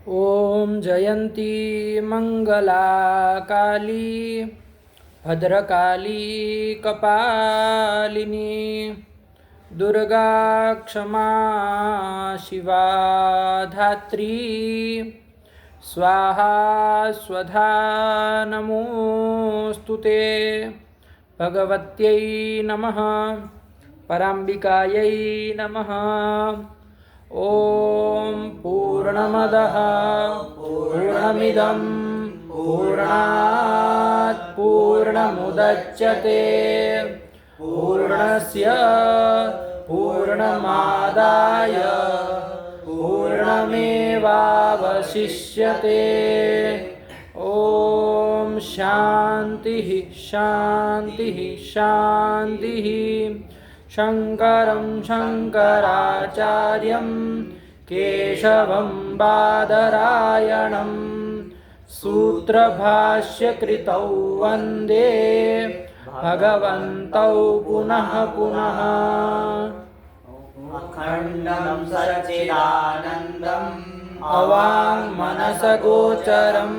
ॐ जयन्ती मंगला काली भद्रकाली कपालिनी दुर्गा क्षमा शिवा धात्री स्वाहा स्वधा नमोस्तुते भगवत्यै नमः पराम्बिकायै नमः। ॐ पूर्णमदः पूर्णमिदं पूर्णात् पूर्णमुदच्यते पूर्णस्य पूर्णमादाय पूर्णमेवावशिष्यते। ॐ शान्तिः शान्तिः शान्तिः। शङ्करं शङ्कराचार्यं केशवं बादरायणं सूत्रभाष्यकृतौ वन्दे भगवन्तौ पुनः पुनः। अखण्डं सच्चिदानन्दम् अवाङ्मनसगोचरम्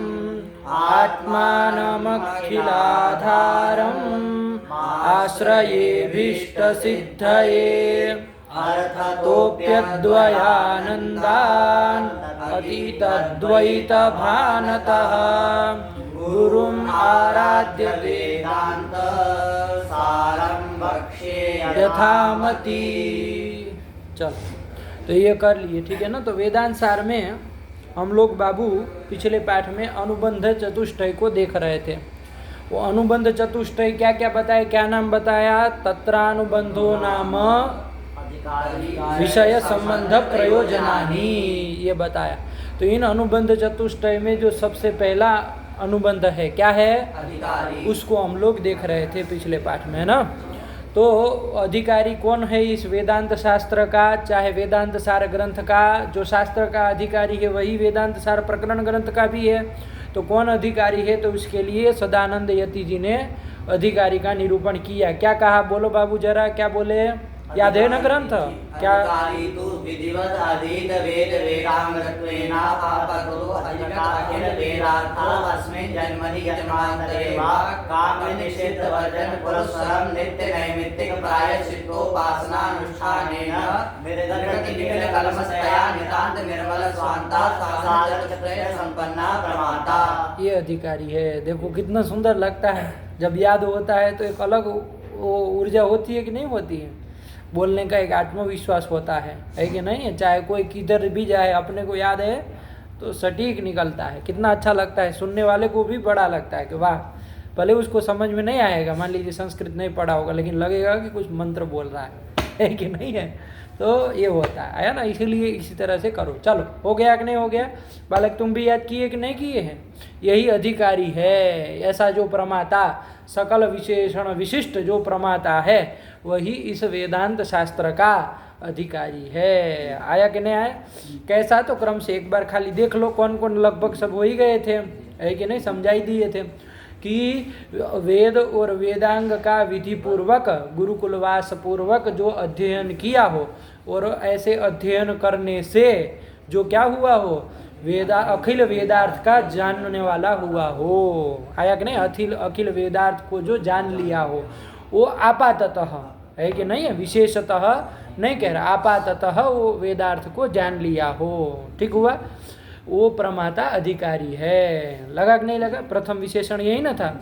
आत्मानमखिलाधारम् आश्रयेऽभीष्टसिद्धये अर्थतोऽप्यद्वयानन्दान् अतीतद्वैतभानतः गुरुम् आराध्य वेदान्त सारं वक्ष्ये यथामति। चलो तो ये कर लिए, ठीक है ना। तो वेदांत सार में हम लोग बाबू पिछले पाठ में अनुबंध चतुष्टय को देख रहे थे। वो अनुबंध चतुष्टय क्या क्या बताया, क्या नाम बताया? तत्रानुबंधो नाम विषय संबंध प्रयोजनानि, ये बताया। तो इन अनुबंध चतुष्टय में जो सबसे पहला अनुबंध है क्या है, अधिकारी, उसको हम लोग देख रहे थे पिछले पाठ में, है ना। तो अधिकारी कौन है इस वेदांत शास्त्र का, चाहे वेदांत सार ग्रंथ का? जो शास्त्र का अधिकारी है वही वेदांत सार प्रकरण ग्रंथ का भी है। तो कौन अधिकारी है? तो उसके लिए सदानंद यति जी ने अधिकारी का निरूपण किया। क्या कहा, बोलो बाबू जरा, क्या बोले? याद है ना ग्रंथ? क्या अधिकारी तु विधिवत अधीत वेद वेदांगत्वेन पापतो अधिकारिण वेदार्थो अस्मिन् जन्मनि जन्मान्तरे वा काम्य निषेध वर्जन पुरस्सरं नित्य नैमित्तिक प्रायश्चित्तोपासनानुष्ठानेन विरगति निखिल कलमशया नितान्त निर्मल स्वान्ता साधक त्रय संपन्ना प्रमाता। ये अधिकारी है। देखो कितना सुंदर लगता है जब याद होता है, तो एक अलग ऊर्जा होती है कि नहीं होती है? बोलने का एक आत्मविश्वास होता है कि नहीं? चाहे कोई किधर भी जाए, अपने को याद है तो सटीक निकलता है। कितना अच्छा लगता है, सुनने वाले को भी बड़ा लगता है कि वाह। भले उसको समझ में नहीं आएगा, मान लीजिए संस्कृत नहीं पढ़ा होगा, लेकिन लगेगा कि कुछ मंत्र बोल रहा है कि नहीं है? तो ये होता है ना। इसीलिए इसी तरह से करो। चलो, हो गया कि नहीं हो गया? बालक तुम भी याद किए कि नहीं किए हैं? यही अधिकारी है। ऐसा जो प्रमाता, सकल विशेषण विशिष्ट जो प्रमाता है, वही इस वेदांत शास्त्र का अधिकारी है। आया कि नहीं आया? कैसा? तो क्रम से एक बार खाली देख लो कौन कौन, लगभग सब हो ही गए थे, है कि नहीं? समझाई दिए थे कि वेद और वेदांग का विधि पूर्वक गुरुकुलवास पूर्वक जो अध्ययन किया हो, और ऐसे अध्ययन करने से जो क्या हुआ हो, अखिल वेदार्थ का जानने वाला हुआ हो। आया कि नहीं? अखिल वेदार्थ को जो जान लिया हो, वो आपाततः, है कि नहीं? विशेषतः नहीं कह रहा, आपाततः वो वेदार्थ को जान लिया हो। ठीक हुआ? वो प्रमाता अधिकारी है। लगा कि नहीं लगा? प्रथम विशेषण यही ना था।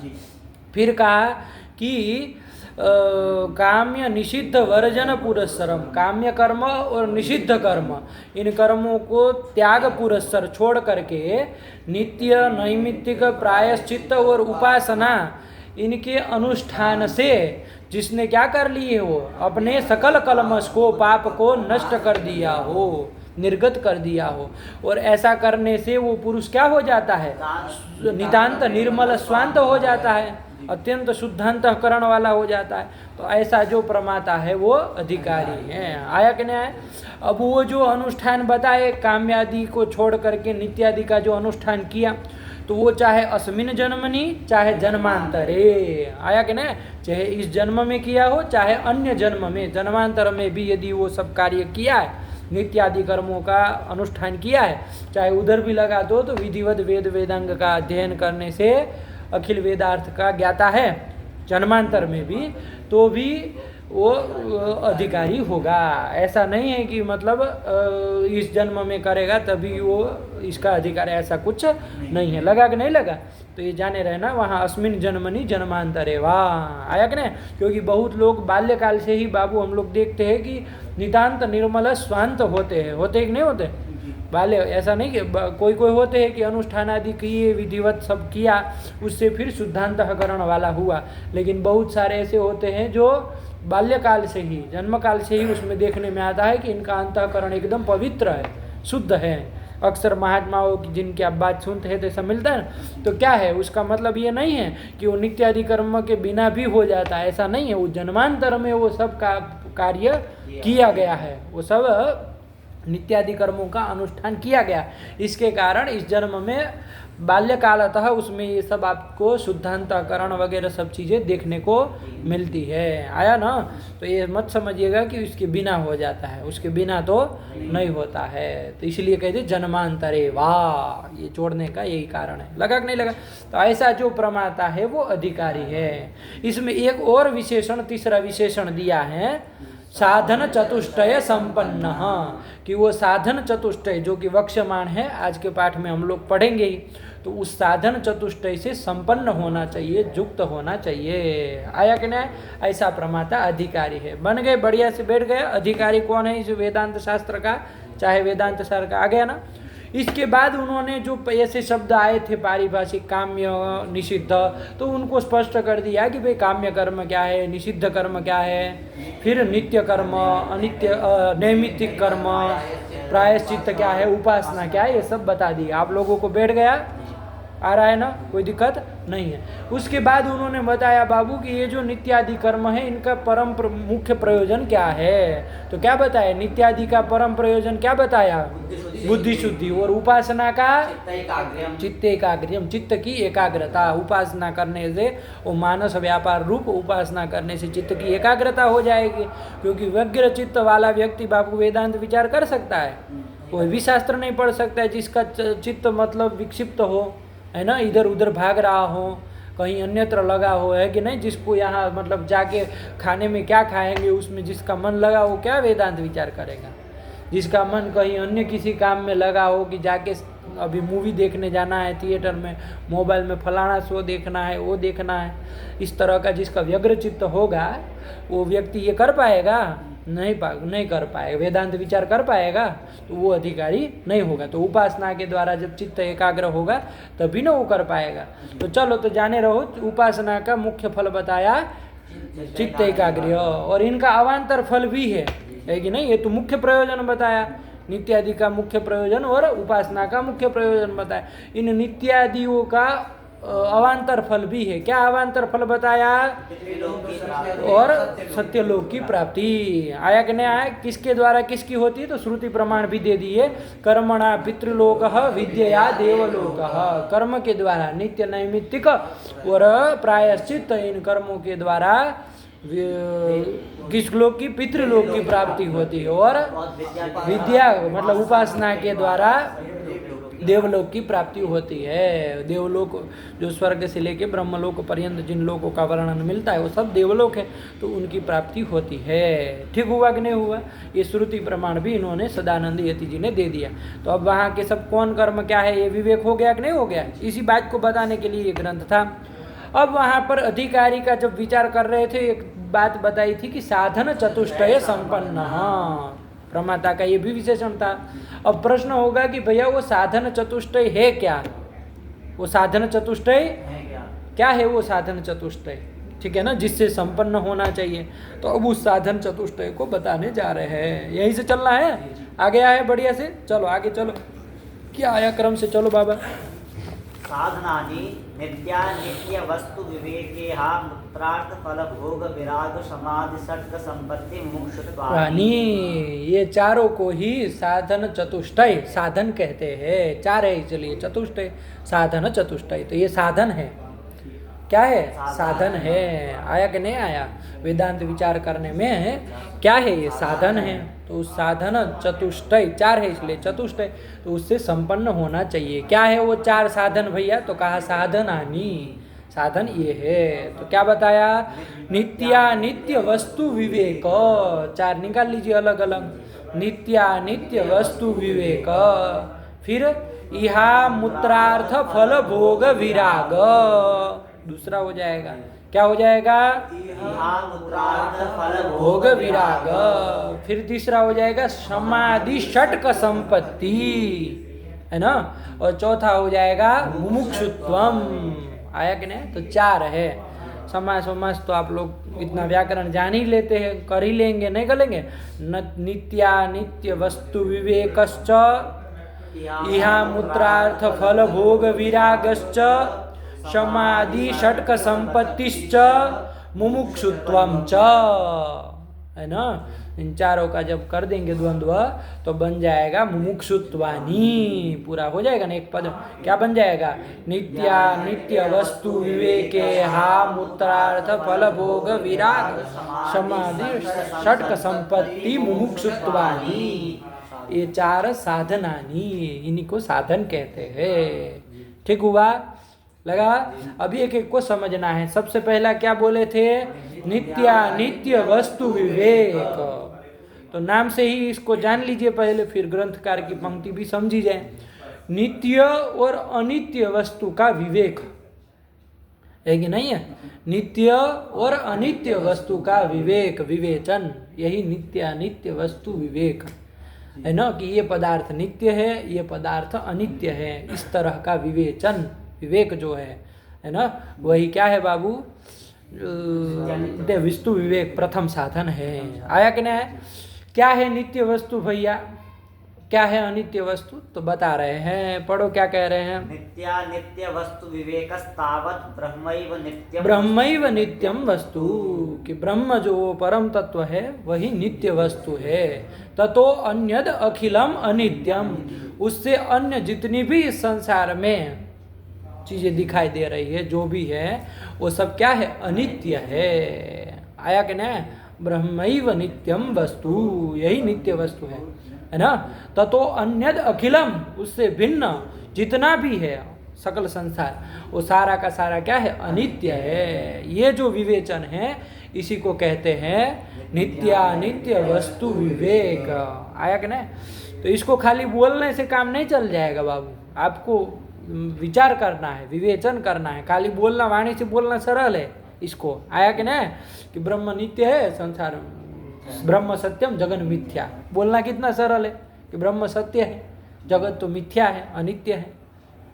फिर कहा कि काम्य निषिद्ध वर्जन पुरस्सरम, काम्य कर्म और निषिद्ध कर्म, इन कर्मों को त्याग पुरस्सर छोड़ करके नित्य नैमित्तिक प्रायश्चित्त और उपासना, इनके अनुष्ठान से जिसने क्या कर लिए हो, अपने सकल कलमश को, पाप को नष्ट कर दिया हो, निर्गत कर दिया हो। और ऐसा करने से वो पुरुष क्या हो जाता है? नितांत निर्मल स्वांत हो जाता है, अत्यंत शुद्धांतःकरण वाला हो जाता है। तो ऐसा जो प्रमाता है वो अधिकारी है। आया कि नहीं आया? अब वो जो अनुष्ठान बताए, काम्यादि को छोड़ करके नित्यादि का जो अनुष्ठान किया, तो वो चाहे अस्मिन जन्मनि चाहे जन्मांतरे, आया कि नहीं? चाहे इस जन्म में किया हो चाहे अन्य जन्म में, जन्मांतर में भी यदि वो सब कार्य किया है, नित्यादि कर्मों का अनुष्ठान किया है, चाहे उधर भी लगा दो तो विधिवत वेद वेदांग का अध्ययन करने से अखिल वेदार्थ का ज्ञाता है जन्मांतर में भी, तो भी वो अधिकारी होगा। ऐसा नहीं है कि मतलब इस जन्म में करेगा तभी वो इसका अधिकार, ऐसा कुछ नहीं है। लगा कि नहीं लगा? तो ये जाने रहना, वहाँ अस्मिन जन्मनि जन्मांतरे वाह आया कि नहीं? क्योंकि बहुत लोग बाल्यकाल से ही बाबू हम लोग देखते हैं कि नितांत निर्मल स्वांत होते हैं, होते कि नहीं होते? बाल्य ऐसा नहीं कि कोई कोई होते हैं कि अनुष्ठान आदि किए, विधिवत सब किया, उससे फिर शुद्धांतःकरण वाला हुआ, लेकिन बहुत सारे ऐसे होते हैं जो बाल्यकाल से ही, जन्मकाल से ही उसमें देखने में आता है कि इनका अंतःकरण एकदम पवित्र है, शुद्ध है। अक्सर महात्माओं की जिनकी आप बात सुनते हैं तो ऐसा मिलता है ना। तो क्या है उसका मतलब ये नहीं है कि वो नित्यादि कर्म के बिना भी हो जाता है, ऐसा नहीं है। वो जन्मांतर में वो सब का कार्य किया गया है, वो सब नित्यादि कर्मों का अनुष्ठान किया गया, इसके कारण इस जन्म में बाल्यकालतः उसमें ये सब आपको शुद्धांतकरण वगैरह सब चीज़ें देखने को मिलती है। आया ना? तो ये मत समझिएगा कि उसके बिना हो जाता है, उसके बिना तो नहीं होता है। तो इसलिए कहते जन्मांतरे वाह, ये जोड़ने का यही कारण है। लगा कि नहीं लगा? तो ऐसा जो प्रमाता है वो अधिकारी है। इसमें एक और विशेषण, तीसरा विशेषण दिया है, साधन चतुष्टय संपन्न, कि वो साधन चतुष्टय जो कि वक्ष्यमाण है आज के पाठ में हम लोग पढ़ेंगे ही, तो उस साधन चतुष्टय से संपन्न होना चाहिए, युक्त होना चाहिए। आया कि नहीं? ऐसा प्रमाता अधिकारी है। बन गए, बढ़िया से बैठ गया। अधिकारी कौन है इस वेदांत शास्त्र का, चाहे वेदांत शास्त्र का, आ गया ना। इसके बाद उन्होंने जो ऐसे शब्द आए थे पारिभाषिक, काम्य निषिद्ध, तो उनको स्पष्ट कर दिया कि भाई काम्य कर्म क्या है, निषिद्ध कर्म क्या है, फिर नित्य कर्म, अनित्य नैमित्तिक कर्म, प्रायश्चित्त क्या है, उपासना क्या है, ये सब बता दिया। आप लोगों को बैठ गया? आ रहा है ना? कोई दिक्कत नहीं है। उसके बाद उन्होंने बताया बाबू कि ये जो नित्यादि कर्म है इनका परम मुख्य प्रयोजन क्या है। तो क्या बताया? नित्यादि का परम प्रयोजन क्या बताया? बुद्धि शुद्धि। और उपासना का चित्त एकाग्र्यम, चित्त की एकाग्रता। उपासना करने से वो मानस व्यापार रूप उपासना करने से चित्त की एकाग्रता हो जाएगी, क्योंकि व्यग्र चित्त वाला व्यक्ति बाबू वेदांत विचार कर सकता है, कोई भी शास्त्र नहीं पढ़ सकता है जिसका चित्त मतलब विक्षिप्त हो, है ना, इधर उधर भाग रहा हो, कहीं अन्यत्र लगा हो, है कि नहीं। जिसको यहाँ मतलब जाके खाने में क्या खाएंगे उसमें जिसका मन लगा हो, क्या वेदांत विचार करेगा। जिसका मन कहीं अन्य किसी काम में लगा हो कि जाके अभी मूवी देखने जाना है थिएटर में, मोबाइल में फलाना शो देखना है, वो देखना है, इस तरह का जिसका व्यग्र चित्त होगा वो व्यक्ति ये कर पाएगा? नहीं कर पाएगा। वेदांत विचार कर पाएगा? तो वो अधिकारी नहीं होगा। तो उपासना के द्वारा जब चित्त एकाग्र होगा तभी ना वो कर पाएगा। तो चलो, तो जाने रहो, उपासना का मुख्य फल बताया चित्त एकाग्र, और इनका अवान्तर फल भी है कि नहीं। ये तो मुख्य प्रयोजन बताया, नित्यादि का मुख्य प्रयोजन और उपासना का मुख्य प्रयोजन बताया। इन नित्यादियों का अवान्तर फल भी है। क्या अवान्तर फल बताया? और सत्यलोक की प्राप्ति। आया कि नहीं आया? किसके द्वारा किसकी होती है? तो श्रुति प्रमाण भी दे दिए, कर्मणा पितृलोक विद्यया देवलोक। कर्म के द्वारा नित्य नैमित्तिक और प्रायश्चित, इन कर्मों के द्वारा किस लोक की? पितृलोक की प्राप्ति होती है, और विद्या मतलब उपासना के द्वारा देवलोक की प्राप्ति होती है। देवलोक जो स्वर्ग से लेके ब्रह्मलोक पर्यंत जिन लोगों का वर्णन मिलता है वो सब देवलोक है, तो उनकी प्राप्ति होती है। ठीक हुआ कि नहीं हुआ? ये श्रुति प्रमाण भी इन्होंने सदानंद यति जी ने दे दिया। तो अब वहाँ के सब कौन कर्म क्या है ये विवेक हो गया कि नहीं हो गया? इसी बात को बताने के लिए ये ग्रंथ था। अब वहाँ पर अधिकारी का जब विचार कर रहे थे, एक बात बताई थी कि साधन चतुष्टय संपन्न, प्रमाता का ये भी विशेषण था। अब प्रश्न होगा कि भैया वो साधन चतुष्टय है क्या? वो साधन चतुष्टय क्या है? वो साधन चतुष्टय, ठीक है ना, जिससे संपन्न होना चाहिए। तो अब उस साधन चतुष्टय को बताने जा रहे हैं। यहीं से चलना है? आ गया है बढ़िया से? चलो आगे चलो, क्या आया क्रम से, चलो बाबा। साधनानि नित्या नित्य वस्तु विवेके प्रार्थ फल भोग विराग समाधि सत्व संपत्ति मोक्ष। ये चारों को ही साधन चतुष्टय साधन कहते हैं। चार है इसलिए चतुष्टय, साधन चतुष्टय। तो ये साधन है। क्या है? साधन है। आया कि नहीं आया? वेदांत विचार करने में क्या है? ये साधन है। तो तो उस साधन चतुष्टय, 4 है इसलिए चतुष्टय, तो उससे संपन्न होना चाहिए। क्या है वो 4 साधन भैया? तो कहा साधनानि, साधन ये है। तो क्या बताया? नित्यानित्य वस्तु विवेक, 4 निकाल लीजिए अलग अलग। नित्यानित्य वस्तु विवेक, फिर इहा मूत्रार्थ फल भोग विराग, दूसरा हो जाएगा। क्या हो जाएगा? भोग विराग। फिर तीसरा हो जाएगा समाधि षटक संपत्ति, है ना। और चौथा हो जाएगा मुमुक्षुत्वम। आया कि नहीं? तो 4 है। समास समास तो आप लोग इतना व्याकरण जान ही लेते हैं, कर ही लेंगे, नहीं करेंगे। नित्यानित्य वस्तु विवेकश्च, इहा मूत्रार्थ फल भोग विरागश्च, समाधि षटक संपत्तिश्च, मुमुक्षुत्वम च, है ना। इन चारों का जब कर देंगे द्वंद्व तो बन जाएगा मुमुक्षुत्वानि, पूरा हो जाएगा ना एक पद। क्या बन जाएगा? नित्यानित्य वस्तु विवेके हा मूत्रार्थ फल भोग विराग समाधि षटक संपत्ति मुमुक्षुत्वानि, ये 4 साधनानि, इन्हीं को साधन कहते हैं। ठीक हुआ? लगा? अभी एक एक को समझना है। सबसे पहला क्या बोले थे? नित्यानित्य वस्तु विवेक। तो नाम से ही इसको जान लीजिए पहले, फिर ग्रंथकार की पंक्ति भी समझी जाए। नित्य और अनित्य वस्तु का विवेक है कि नहीं है? नित्य और अनित्य वस्तु का विवेक, विवेचन, यही नित्यानित्य वस्तु विवेक है ना। कि ये पदार्थ नित्य है, ये पदार्थ अनित्य है, इस तरह का विवेचन, विवेक जो है ना, वही क्या है बाबू? वस्तु विवेक प्रथम साधन है। आया कि नहीं? क्या है नित्य वस्तु भैया? क्या है अनित्य वस्तु? तो बता रहे हैं, पढ़ो क्या कह रहे हैं। नित्यानित्य वस्तु विवेकस्तावत् ब्रह्मैव नित्यम, ब्रह्मैव नित्यम वस्तु, कि ब्रह्म जो परम तत्व है वही नित्य वस्तु है। ततो अन्यद अखिलम अनित्यम, उससे अन्य जितनी भी इस संसार में चीजें दिखाई दे रही है, जो भी है वो सब क्या है? अनित्य है। आया कि नहीं? ब्रह्मैव नित्यम वस्तु, यही नित्य वस्तु है ना। ततो अन्यद अखिलम, उससे भिन्न जितना भी है सकल संसार, वो सारा का सारा क्या है? अनित्य है। ये जो विवेचन है इसी को कहते हैं नित्यानित्य वस्तु विवेक। आया कि नहीं? तो इसको खाली बोलने से काम नहीं चल जाएगा बाबू, आपको विचार करना है, विवेचन करना है। खाली बोलना, वाणी से बोलना सरल है इसको। आया कि नहीं? कि ब्रह्म नित्य है, संसार ब्रह्म सत्यम जगन मिथ्या, बोलना कितना सरल है कि ब्रह्म सत्य है, जगत तो मिथ्या है, अनित्य है।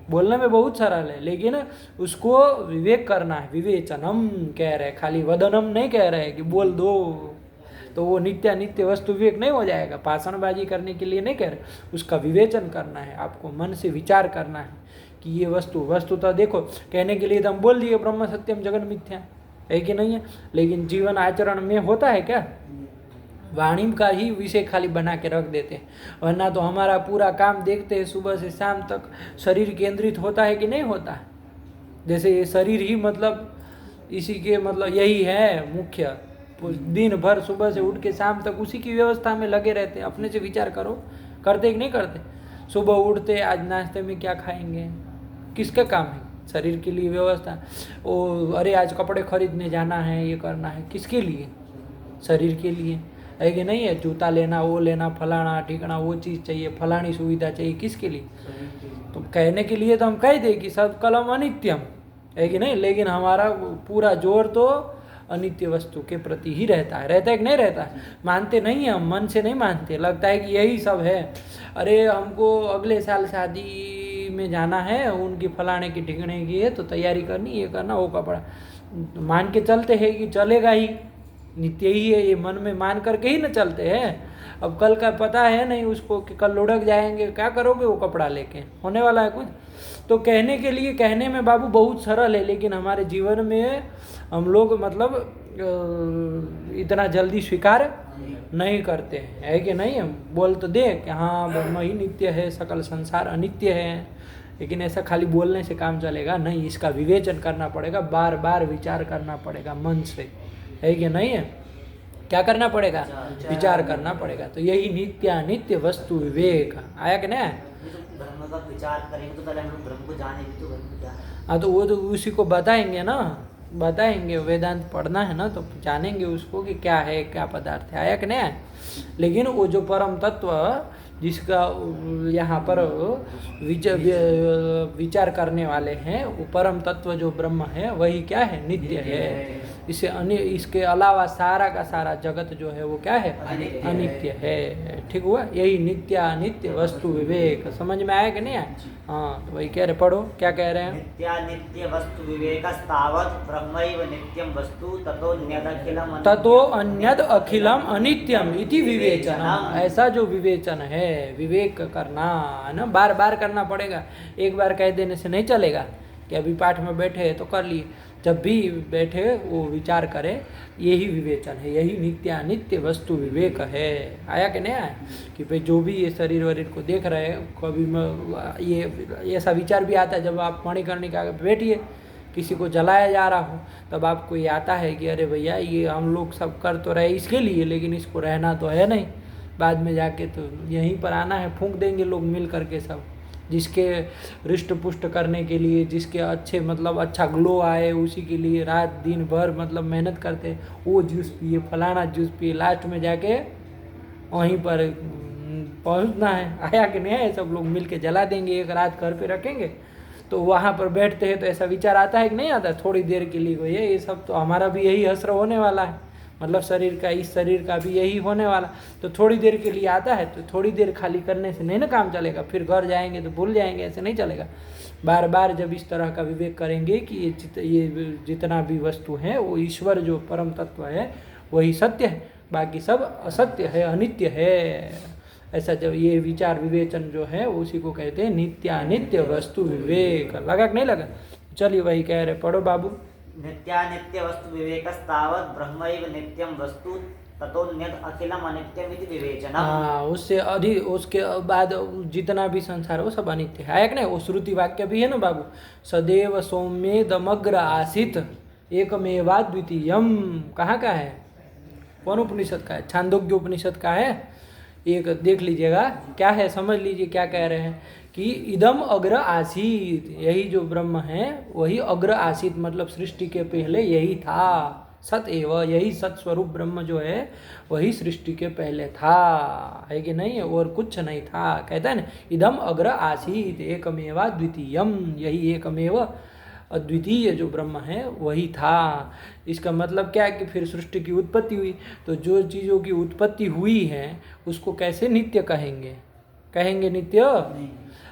बोलने में बहुत सरल है, लेकिन उसको विवेक करना है, विवेचनम कह रहे, खाली वदनम नहीं कह रहे कि बोल दो तो वो नित्यानित्य वस्तु विवेक नहीं हो जाएगा। भाषणबाजी करने के लिए नहीं कह रहे, उसका विवेचन करना है, आपको मन से विचार करना है कि ये वस्तु तो देखो, कहने के लिए तो हम बोल दिए ब्रह्म सत्यम जगन मिथ्या, है कि नहीं है, लेकिन जीवन आचरण में होता है क्या? वाणी का ही विषय खाली बना के रख देते हैं, वरना तो हमारा पूरा काम देखते हैं सुबह से शाम तक शरीर केंद्रित होता है कि नहीं होता है। जैसे ये शरीर ही मतलब इसी के मतलब यही है मुख्य, दिन भर सुबह से उठ के शाम तक उसी की व्यवस्था में लगे रहते हैं। अपने से विचार करो, करते कि नहीं करते? सुबह उठते आज नाश्ते में क्या खाएंगे, किसका काम है? शरीर के लिए व्यवस्था। ओ अरे आज कपड़े खरीदने जाना है, ये करना है, किसके लिए? शरीर के लिए, है कि नहीं है? जूता लेना, वो लेना, फलाना ठिकाना, वो चीज़ चाहिए, फलानी सुविधा चाहिए, किसके लिए? तो कहने के लिए तो हम कह दें कि सब कलम अनित्यम, है कि नहीं, लेकिन हमारा पूरा जोर तो अनित्य वस्तु के प्रति ही रहता है कि नहीं रहता है? मानते नहीं हैं हम, मन से नहीं मानते, लगता है कि यही सब है। अरे हमको अगले साल शादी में जाना है, उनकी फलाने की ठिकाने की है, तो तैयारी करनी, ये करना, वो कपड़ा, मान के चलते हैं कि चलेगा ही, नित्य ही है, ये मन में मान करके ही न चलते हैं। अब कल का पता है नहीं उसको कि कल लुढ़क जाएंगे, क्या करोगे वो कपड़ा लेके? होने वाला है कुछ? तो कहने के लिए, कहने में बाबू बहुत सरल है, लेकिन हमारे जीवन में हम लोग मतलब इतना जल्दी स्वीकार नहीं करते हैं, है कि नहीं? हम बोल तो दे कि हाँ ब्रह्म ही नित्य है, सकल संसार अनित्य है, लेकिन ऐसा खाली बोलने से काम चलेगा नहीं, इसका विवेचन करना पड़ेगा, बार बार विचार करना पड़ेगा मन से, है कि नहीं है? क्या करना पड़ेगा? विचार करना पड़ेगा। तो यही नित्यानित्य वस्तु विवेक आया कि नहीं? ब्रह्म का विचार करेंगे तो पहले हम लोग ब्रह्म को जानेंगे तो ब्रह्म क्या है। हाँ, तो वो तो उसी को बताएंगे ना, बताएंगे। वेदांत पढ़ना है ना तो जानेंगे उसको कि क्या है, क्या पदार्थ है। आया कि नहीं? लेकिन वो जो परम तत्व जिसका यहाँ पर विचार करने वाले हैं, वो परम तत्व जो ब्रह्म है वही क्या है? नित्य है। इससे इसके अलावा सारा का सारा जगत जो है वो क्या है? अनित्य है। ठीक हुआ? यही नित्यानित्य वस्तु विवेक समझ में आया कि नहीं आया? हाँ, तो वही कह रहे। पढ़ो क्या कह रहे हैं? नित्यानित्य वस्तु विवेकस्तावत् ब्रह्मैव नित्यं वस्तु ततो अन्यद अखिलम अनित्यम इति विवेचनम। ऐसा जो विवेचन है, विवेक करना है ना, बार बार करना पड़ेगा। एक बार कह देने से नहीं चलेगा कि अभी पाठ में बैठे तो कर लिए। जब भी बैठे वो विचार करे, यही विवेचन है, यही नित्यानित्य वस्तु विवेक है। आया कि नहीं आया? कि भाई जो भी ये शरीर वरीर को देख रहे हैं, कभी में ये ऐसा विचार भी आता है जब आप मणिकर्णिका के बैठिए, किसी को जलाया जा रहा हो, तब आपको ये आता है कि अरे भैया ये हम लोग सब कर तो रहे इसके लिए, लेकिन इसको रहना तो है नहीं, बाद में जाके तो यहीं पर आना है, फूंक देंगे लोग मिल करके सब। जिसके रिष्ट पुष्ट करने के लिए, जिसके अच्छे मतलब अच्छा ग्लो आए, उसी के लिए रात दिन भर मतलब मेहनत करते, वो जूस पिए, फलाना जूस पिए, लास्ट में जाके वहीं पर पहुंचना है। आया कि नहीं है? सब लोग मिल के जला देंगे, एक रात घर पे रखेंगे। तो वहाँ पर बैठते हैं तो ऐसा विचार आता है कि नहीं आता? थोड़ी देर के लिए ये सब तो हमारा भी यही हश्र होने वाला है, मतलब शरीर का, इस शरीर का भी यही होने वाला। तो थोड़ी देर के लिए आता है, तो थोड़ी देर खाली करने से नहीं ना काम चलेगा, फिर घर जाएंगे तो भूल जाएंगे, ऐसे नहीं चलेगा। बार बार जब इस तरह का विवेक करेंगे कि ये जितना भी वस्तु है वो ईश्वर जो परम तत्व है वही सत्य है, बाकी सब असत्य है, अनित्य है। ऐसा जब ये विचार विवेचन जो है उसी को कहते हैं नित्यानित्य वस्तु विवेक। लगा कि नहीं लगा? चलिए वही कह रहे, पढ़ो बाबू। नित्यानित्य वस्तु विवेकस्तावत् ब्रह्मैव नित्यं वस्तु ततोन्यत् अखिलम अनित्यम इति विवेचनम। हाँ, उससे अधिक उसके बाद जितना भी संसार है वो सब अनित्य है। आया कि नहीं? वो श्रुति वाक्य भी है ना बाबू, सदैव सौम्येदमग्र आसीत एकमेवा द्वितीयम। कहाँ का है? कौन उपनिषद का है? छांदोग्य उपनिषद का है। एक देख लीजिएगा क्या है, समझ लीजिए क्या कह रहे हैं कि इदम अग्र आसीत, यही जो ब्रह्म है वही अग्र आसीत, मतलब सृष्टि के पहले यही था। सत एव, यही सत स्वरूप ब्रह्म जो है वही सृष्टि के पहले था, है कि नहीं? और कुछ नहीं था। कहता है ना, इदम अग्र आसीत एकमेवा द्वितीयम, यही एकमेव अद्वितीय जो ब्रह्म है वही था। इसका मतलब क्या है कि फिर सृष्टि की उत्पत्ति हुई, तो जो चीज़ों की उत्पत्ति हुई है उसको कैसे नित्य कहेंगे? कहेंगे नित्य?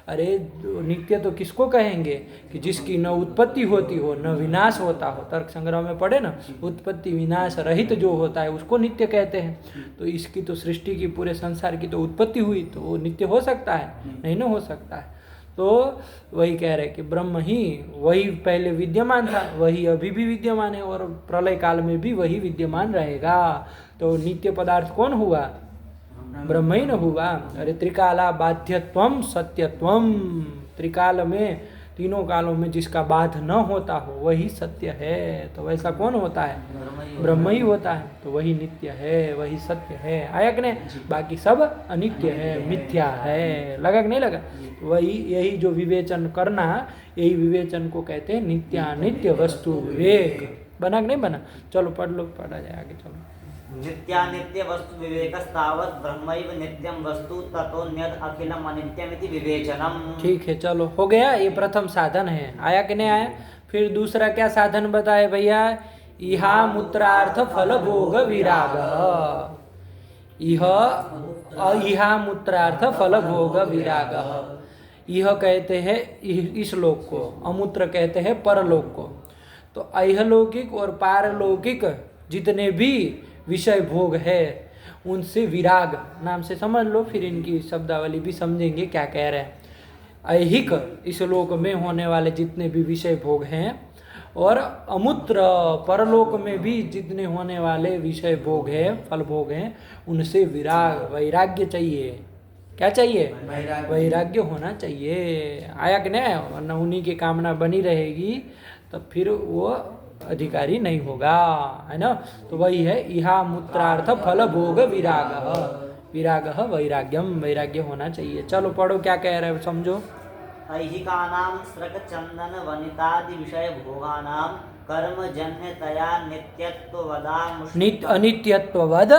अरे नित्य तो किसको कहेंगे कि जिसकी न उत्पत्ति होती हो न विनाश होता हो। तर्क संग्रह में पढ़े ना, उत्पत्ति विनाश रहित जो होता है उसको नित्य कहते हैं। तो इसकी तो सृष्टि की, पूरे संसार की तो उत्पत्ति हुई, तो वो नित्य हो सकता है? नहीं ना हो सकता है। तो वही कह रहे कि ब्रह्म ही वही पहले विद्यमान था, वही अभी भी विद्यमान है और प्रलय काल में भी वही विद्यमान रहेगा। तो नित्य पदार्थ कौन हुआ? ब्रह्म ही न हुआ। अरे त्रिकाला बाध्यत्वम सत्यत्वम, त्रिकाल में तीनों कालों में जिसका बाध न होता हो वही सत्य है। तो वैसा कौन होता है? ब्रह्म ही होता है। तो वही नित्य है, वही सत्य है। आया कि नहीं? बाकी सब अनित्य है, मिथ्या है। लगा कि नहीं लगा? वही यही जो विवेचन करना, यही विवेचन को कहते हैं नित्यानित्य वस्तु विवेक। बना कि नहीं बना? चलो पढ़ लो, पढ़ा जाए आगे। चलो, नित्यानित्य वस्तु विवेकस्तावत् ब्रह्मैव नित्यं वस्तु ततोन्यत् अखिलम अनित्यम इति विवेचनम। ठीक है, चलो हो गया। ये प्रथम साधन है। आया कि नहीं आया? फिर दूसरा क्या साधन बताए भैया? इहा मूत्रार्थ फल भोग विराग। इहा मूत्रार्थ फल भोग विराग। यह कहते हैं इस लोक को, अमूत्र कहते हैं परलोक को। तो अहलौकिक और पारलौकिक जितने भी विषय भोग है उनसे विराग नाम से समझ लो। फिर इनकी शब्दावली भी समझेंगे क्या कह रहे हैं। ऐहिक इस लोक में होने वाले जितने भी विषय भोग हैं और अमूत्र परलोक में भी जितने होने वाले विषय भोग है, फल भोग हैं, उनसे विराग, वैराग्य चाहिए। क्या चाहिए? वैराग्य होना चाहिए। आया कि नहीं? वरना उन्हीं की कामना बनी रहेगी तो फिर वो अधिकारी नहीं होगा, है ना। तो वही है इहा मूत्रार्थ फल भोग विराग, विराग वैराग्यम, वैराग्य होना चाहिए। चलो पढ़ो क्या कह रहे हो, समझो। ऐहिकानां स्रक चंदन वनितादि विषय भोगानां कर्मजन्यतया नित्यत्ववदामुष्मिक अनित्यत्ववद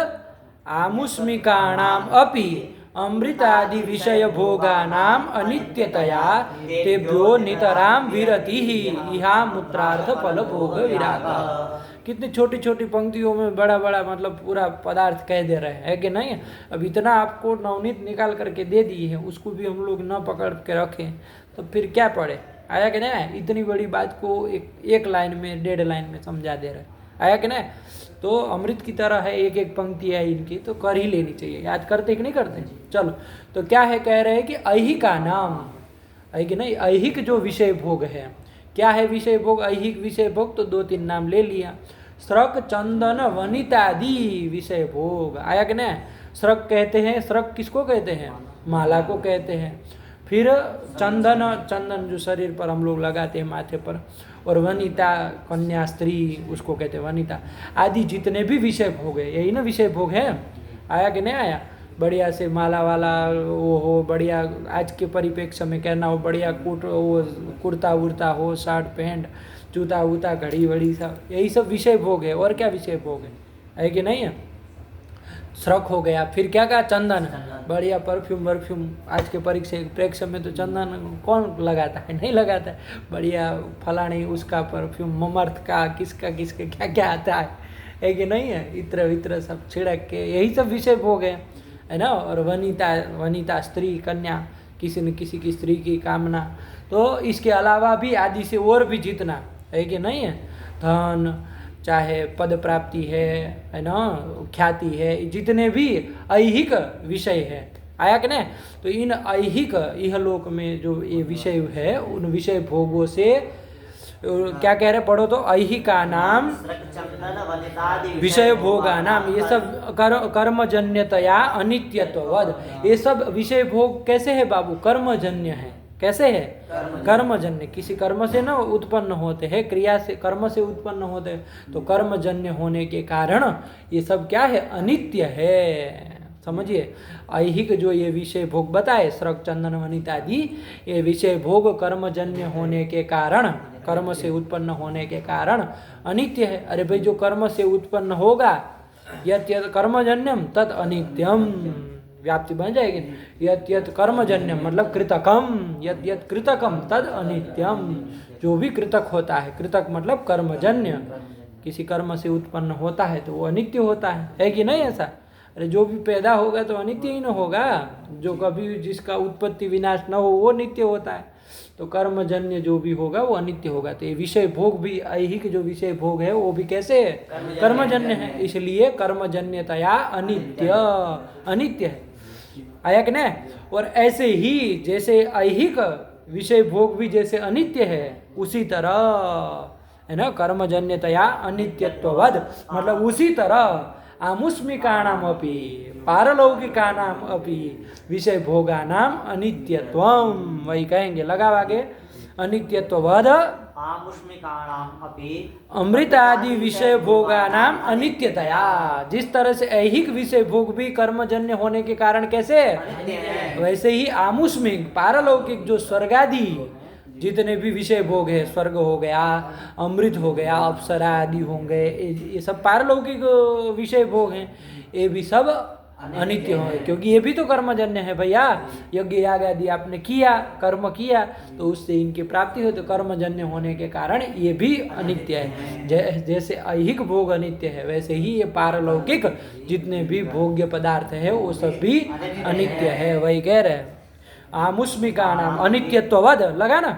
आमुष्मिकाणाम अपि अमृतादि विषय भोगानाम अनित्यतया तेभ्यो नितराम विरति ही इहा मूत्रार्थ फल भोग विराग। कितनी छोटी छोटी पंक्तियों में बड़ा बड़ा मतलब पूरा पदार्थ कह दे रहे हैं, है कि नहीं। अब इतना आपको नवनीत निकाल करके दे दी है, उसको भी हम लोग न पकड़ के रखें तो फिर क्या पढ़े। आया कि नहीं, इतनी बड़ी बात को एक लाइन में 1.5 लाइन में समझा दे रहे हैं, आया कि नहीं। तो अमृत की तरह है, एक एक पंक्ति है इनकी, तो कर ही लेनी चाहिए। याद करते कि नहीं करते। चलो तो क्या है, कह रहे हैं कि ऐहिका नाम, है कि नहीं, ऐहिक जो विषय भोग है, क्या है विषय भोग, ऐहिक विषय भोग, तो 2-3 नाम ले लिया। स्रक चंदन वनितादि विषय भोग, आया कि नहीं। स्रक कहते हैं, स्रक किसको कहते हैं, माला को कहते हैं। फिर चंदन, चंदन जो शरीर पर हम लोग लगाते हैं माथे पर, और वनिता कन्या स्त्री उसको कहते हैं वनिता, आदि जितने भी विषय भोग है, यही ना विषय भोग है। आया कि नहीं आया। बढ़िया से माला वाला वो हो, बढ़िया आज के परिप्रेक्ष्य में कहना हो, बढ़िया कुर्ता उर्ता हो, शर्ट पैंट, जूता वूता, घड़ी वड़ी, सब यही सब विषय भोग है। और क्या विषय भोग है कि नहीं है। श्रक हो गया, फिर क्या कहा, चंदन, बढ़िया परफ्यूम वर्फ्यूम। आज के प्रेक्ष्य में तो चंदन कौन लगाता है, नहीं लगाता है। बढ़िया फलानी उसका परफ्यूम, ममर्थ का, किसका किसका क्या क्या आता है कि नहीं है। इत्र वित्र सब छिड़क के, यही सब विषय भोग है ना। और वनिता, वनिता स्त्री कन्या, किसी न किसी की स्त्री की कामना। तो इसके अलावा भी आदि से और भी जितना है कि नहीं है, धन चाहे पद प्राप्ति है ना, ख्याति है, जितने भी ऐहिक विषय है, आया कि नहीं। तो इन ऐहिक इहलोक में जो ये विषय है, उन विषय भोगों से क्या कह रहे, पढ़ो तो, ऐहिका नाम विषय भोगा नाम, ये सब कर्मजन्यतया अनित्यत्ववद। ये सब विषय भोग कैसे है बाबू, कर्मजन्य है। कैसे है, कर्मजन्य, किसी कर्म से न उत्पन्न होते हैं, क्रिया से, कर्म से उत्पन्न होते हैं। तो कर्मजन्य होने के कारण ये सब क्या है, अनित्य है। समझिए, ऐहिक जो ये विषय भोग बताए, स्रक चंदन वनिता आदि, ये विषय भोग कर्मजन्य होने के कारण, कर्म से उत्पन्न होने के कारण अनित्य है। अरे भाई, जो कर्म से उत्पन्न होगा, यत् यत् कर्मजन्यम तत् अनित्यम, व्याप्ति बन जाएगी। यत् यत् कर्मजन्यम मतलब कृतकम, यत् यत् कृतकम तद अनित्यम, जो भी कृतक होता है, कृतक मतलब कर्मजन्य, किसी कर्म से उत्पन्न होता है तो वो अनित्य होता है कि नहीं ऐसा। अरे जो भी पैदा होगा तो अनित्य ही न होगा, जो कभी जिसका उत्पत्ति विनाश न हो वो नित्य होता है। तो कर्मजन्य जो भी होगा वो अनित्य होगा। तो ये विषय भोग भी, ऐहिक जो विषय भोग है वो भी कैसे है, कर्मजन्य है, इसलिए कर्मजन्यतया अनित्य, अनित्य है। आया कि नहीं। और ऐसे ही जैसे ऐहिक विषय भोग भी जैसे अनित्य है, उसी तरह है ना, कर्मजन्यतया अनित्यत्ववद, मतलब उसी तरह आमुष्मिकानाम अपि पारलौकिकानाम अपि विषय भोगानाम अनित्यत्वम, वही कहेंगे, लगाओ आगे, अनित्यत्ववद आमुष्मिकाणाम अपि अमृतादि विषय भोगानाम अनित्यतया। जिस तरह से ऐहिक विषय भोग भी कर्मजन्य होने के कारण कैसे, वैसे ही आमुष्मिक पारलौकिक जो स्वर्गादि जितने भी विषय भोग है, स्वर्ग हो गया, अमृत हो गया, अप्सरा आदि होंगे, ये सब पारलौकिक विषय भोग हैं, ये भी सब अनित्य होंगे, क्योंकि ये भी तो कर्मजन्य है भैया। यज्ञ याग आदि आपने किया, कर्म किया, तो उससे इनकी प्राप्ति हो, तो कर्मजन्य होने के कारण ये भी अनित्य है। जैसे ऐहिक भोग अनित्य है, वैसे ही ये पारलौकिक जितने भी भोग्य पदार्थ है वो सब भी अनित्य है। वही कह रहे हैं, आमुष्मिकाणाम अनित्यत्ववद, लगा ना,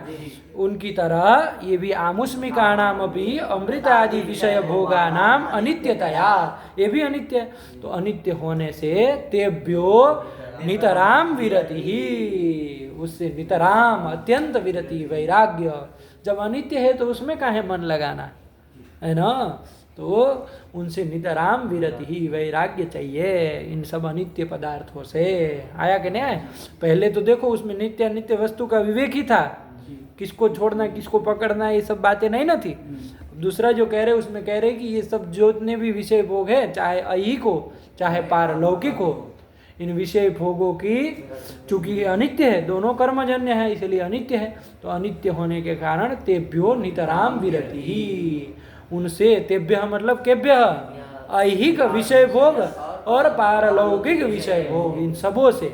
उनकी तरह ये भी आमुष्मिकाणाम भी अमृत आदि विषय भोगानाम अनित्यतया, ये भी अनित्य है। तो अनित्य होने से तेभ्यो नितराम विरति ही, उससे नितराम अत्यंत विरति, वैराग्य। जब अनित्य है तो उसमें काहे मन लगाना, है ना। तो उनसे नितराम विरति ही, वैराग्य चाहिए इन सब अनित्य पदार्थों से। आया कि नहीं। पहले तो देखो उसमें नित्य अनित्य वस्तु का विवेक ही था, किसको छोड़ना किसको पकड़ना ये सब बातें नहीं ना थी। दूसरा जो कह रहे उसमें कह रहे कि ये सब जितने भी विषय भोग है, चाहे ऐहिक हो चाहे पारलौकिक हो, इन विषय भोगों की चूंकि अनित्य है, दोनों कर्मजन्य है इसलिए अनित्य है, तो अनित्य होने के कारण तेभ्यो नितराम विरति ही, उनसे तेभ्य मतलब केभ्य ऐहिक विषय भोग और पारलौकिक विषय भोग, इन सबों से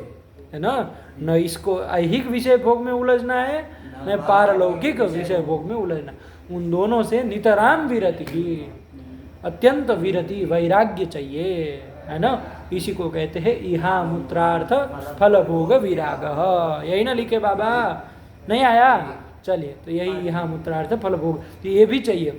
है ना, न इसको ऐहिक विषय भोग में उलझना है न पारलौकिक विषय भोग में उलझना, उन दोनों से नितराम विरति ही, अत्यंत विरति वैराग्य चाहिए, है ना। इसी को कहते हैं इहा मूत्रार्थ फल भोग विराग। यही ना लिखे बाबा, नहीं आया, चलिए तो यही इहा मूत्रार्थ फल भोग, तो ये भी चाहिए,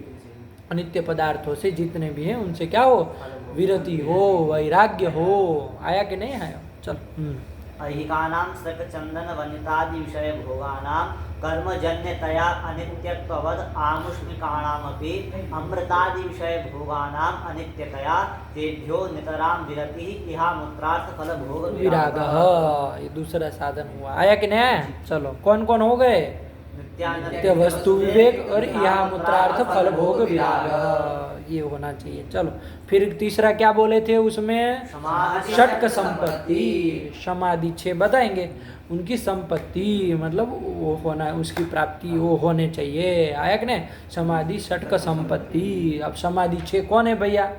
अनित्य पदार्थों से जितने भी हैं उनसे क्या हो, विरति हो, वैराग्य हो। आया कि नहीं आया, चलो। ऐहिकानां सृक्चन्दन वनितादि विषय भोगानां कर्मजन्यतया अनित्यत्ववद् आमुष्मिकाणामपि अमृतादि विषय भोगानां अनित्यतया तेभ्यो नितरां विरतिः इहा मूत्रार्थ फल भोग विराग। ये दूसरा साधन हुआ। आया कि नहीं? चलो कौन कौन हो गए? नित्य वस्तु विवेक और यहाँ मूत्रार्थ फल भोग विराग, ये होना चाहिए। चलो फिर तीसरा क्या बोले थे उसमें? षट्क संपत्ति, समाधि 6 बताएंगे, उनकी संपत्ति मतलब वो होना, उसकी प्राप्ति वो होने चाहिए। आया कि नहीं? समाधि षट्क संपत्ति। अब समाधि 6 कौन है भैया,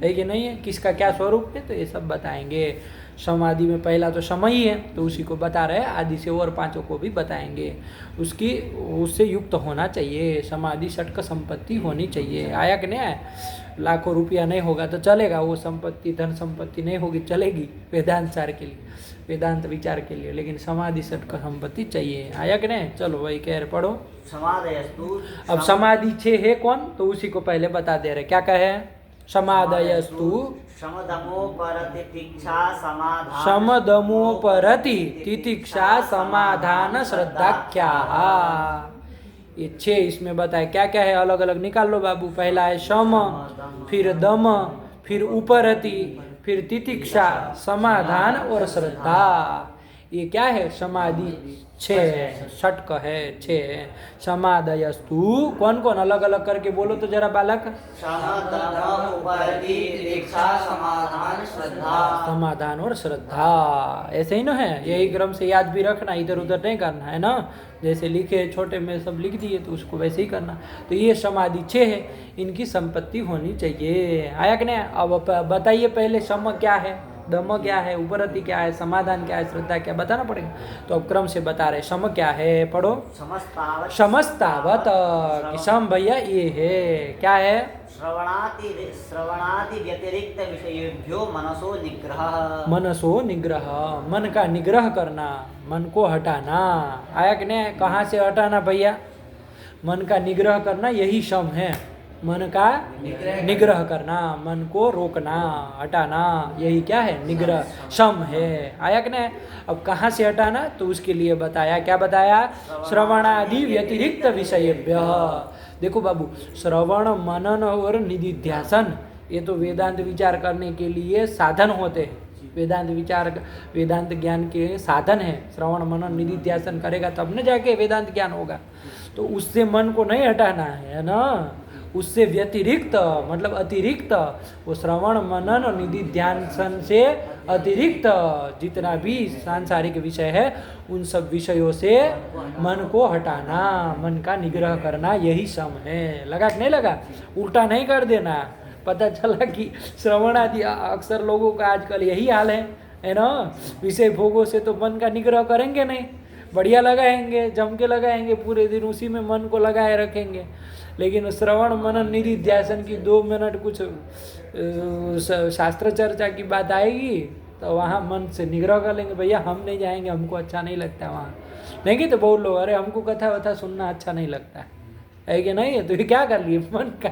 है कि नहीं है, किसका क्या स्वरूप है, तो ये सब बताएंगे। समाधि में पहला तो समय ही है, तो उसी को बता रहे हैं, आदि से और 5 को भी बताएंगे। उसकी उससे युक्त होना चाहिए, समाधि षट्क संपत्ति होनी चाहिए। आया कि नहीं आया? लाखों रुपया नहीं होगा तो चलेगा, वो संपत्ति धन संपत्ति नहीं होगी चलेगी वेदांत सार के लिए, वेदांत विचार के लिए, लेकिन समाधि षट्क संपत्ति चाहिए। आया कि नहीं? चलो वही कह रहे, पढ़ो। अब समाधि 6 है कौन, तो उसी को पहले बता दे रहे, क्या कहे? समादयस्तु शमदमोपरति तितिक्षा समाधान श्रद्धाख्या। ये 6 इसमें बताए क्या क्या है, अलग अलग निकाल लो बाबू। पहला है शम, फिर दम, फिर उपरति, फिर तितिक्षा, समाधान और श्रद्धा। ये क्या है? समाधि 6 है, षट्क है 6 है। समादयस्तु कौन कौन, अलग अलग करके बोलो तो जरा बालक। समाधान और श्रद्धा, ऐसे ही ना है, यही क्रम से याद भी रखना, इधर उधर नहीं करना है ना, जैसे लिखे छोटे में सब लिख दिए तो उसको वैसे ही करना। तो ये समाधि 6 है, इनकी संपत्ति होनी चाहिए। आया कि नहीं? अब बताइए पहले शम क्या है, दम क्या है, उपरति क्या है, समाधान क्या है, श्रद्धा क्या, बताना पड़ेगा। तो अब क्रम से बता रहे, शम क्या है, पढ़ो। समस्तावत, कि सम भैया ये है, क्या है? श्रवणादि व्यतिरिक्त विषयेभ्यो मनसो निग्रह। मनसो निग्रह, मन का निग्रह करना, मन को हटाना। आया कि नहीं? कहाँ से हटाना भैया? मन का निग्रह करना, यही शम है, मन का निग्रह करना, मन को रोकना, हटाना, यही क्या है? निग्रह, शम है। आया कि नहीं? अब कहाँ से हटाना, तो उसके लिए बताया, क्या बताया? श्रवणादि व्यतिरिक्त विषयेभ्य। देखो बाबू, श्रवण मनन और निधिध्यासन, ये तो वेदांत विचार करने के लिए साधन होते हैं, वेदांत विचार वेदांत ज्ञान के साधन है। श्रवण मनन निधिध्यासन करेगा तब न जाके वेदांत ज्ञान होगा, तो उससे मन को नहीं हटाना है ना, उससे व्यतिरिक्त मतलब अतिरिक्त, वो श्रवण मनन और निधिध्यासन से अतिरिक्त जितना भी सांसारिक विषय है उन सब विषयों से मन को हटाना, मन का निग्रह करना, यही सम है। लगा कि नहीं लगा? उल्टा नहीं कर देना। पता चला कि श्रवण आदि अक्सर लोगों का आजकल यही हाल है ना, विषय भोगों से तो मन का निग्रह करेंगे नहीं, बढ़िया लगाएंगे, जम के लगाएंगे, पूरे दिन उसी में मन को लगाए रखेंगे। लेकिन श्रवण मनन निधिध्यासन की 2 मिनट कुछ शास्त्र चर्चा की बात आएगी तो वहाँ मन से निग्रह कर लेंगे, भैया हम नहीं जाएंगे, हमको अच्छा नहीं लगता वहाँ। नहीं तो बहुत लोग, अरे हमको कथा वथा सुनना अच्छा नहीं लगता है कि नहीं है, तो ये क्या कर लिए? मन का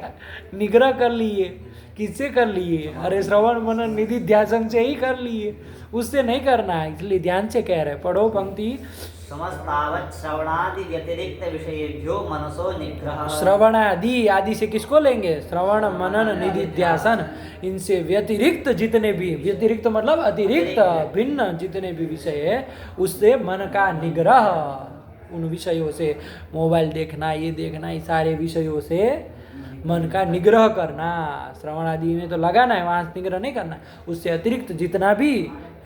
निग्रह कर लिए। किससे कर लिए? अरे श्रवण मनन निधिध्यासन से ही कर लिए, उससे नहीं करना है, इसलिए ध्यान से कह रहे। पढ़ो पंक्ति। समस्तावत् श्रवणादि व्यतिरिक्त विषयेभ्यो मनसो निग्रह। श्रवणादि, आदि से किसको लेंगे? श्रवण मनन निधिध्यासन, इनसे व्यतिरिक्त जितने भी, व्यतिरिक्त मतलब अतिरिक्त, भिन्न जितने भी विषय है उससे मन का निग्रह, उन विषयों से, मोबाइल देखना, ये देखना, ये सारे विषयों से मन का निग्रह करना। श्रवण आदि में तो लगाना है, वहाँ निग्रह नहीं करना। उससे अतिरिक्त जितना भी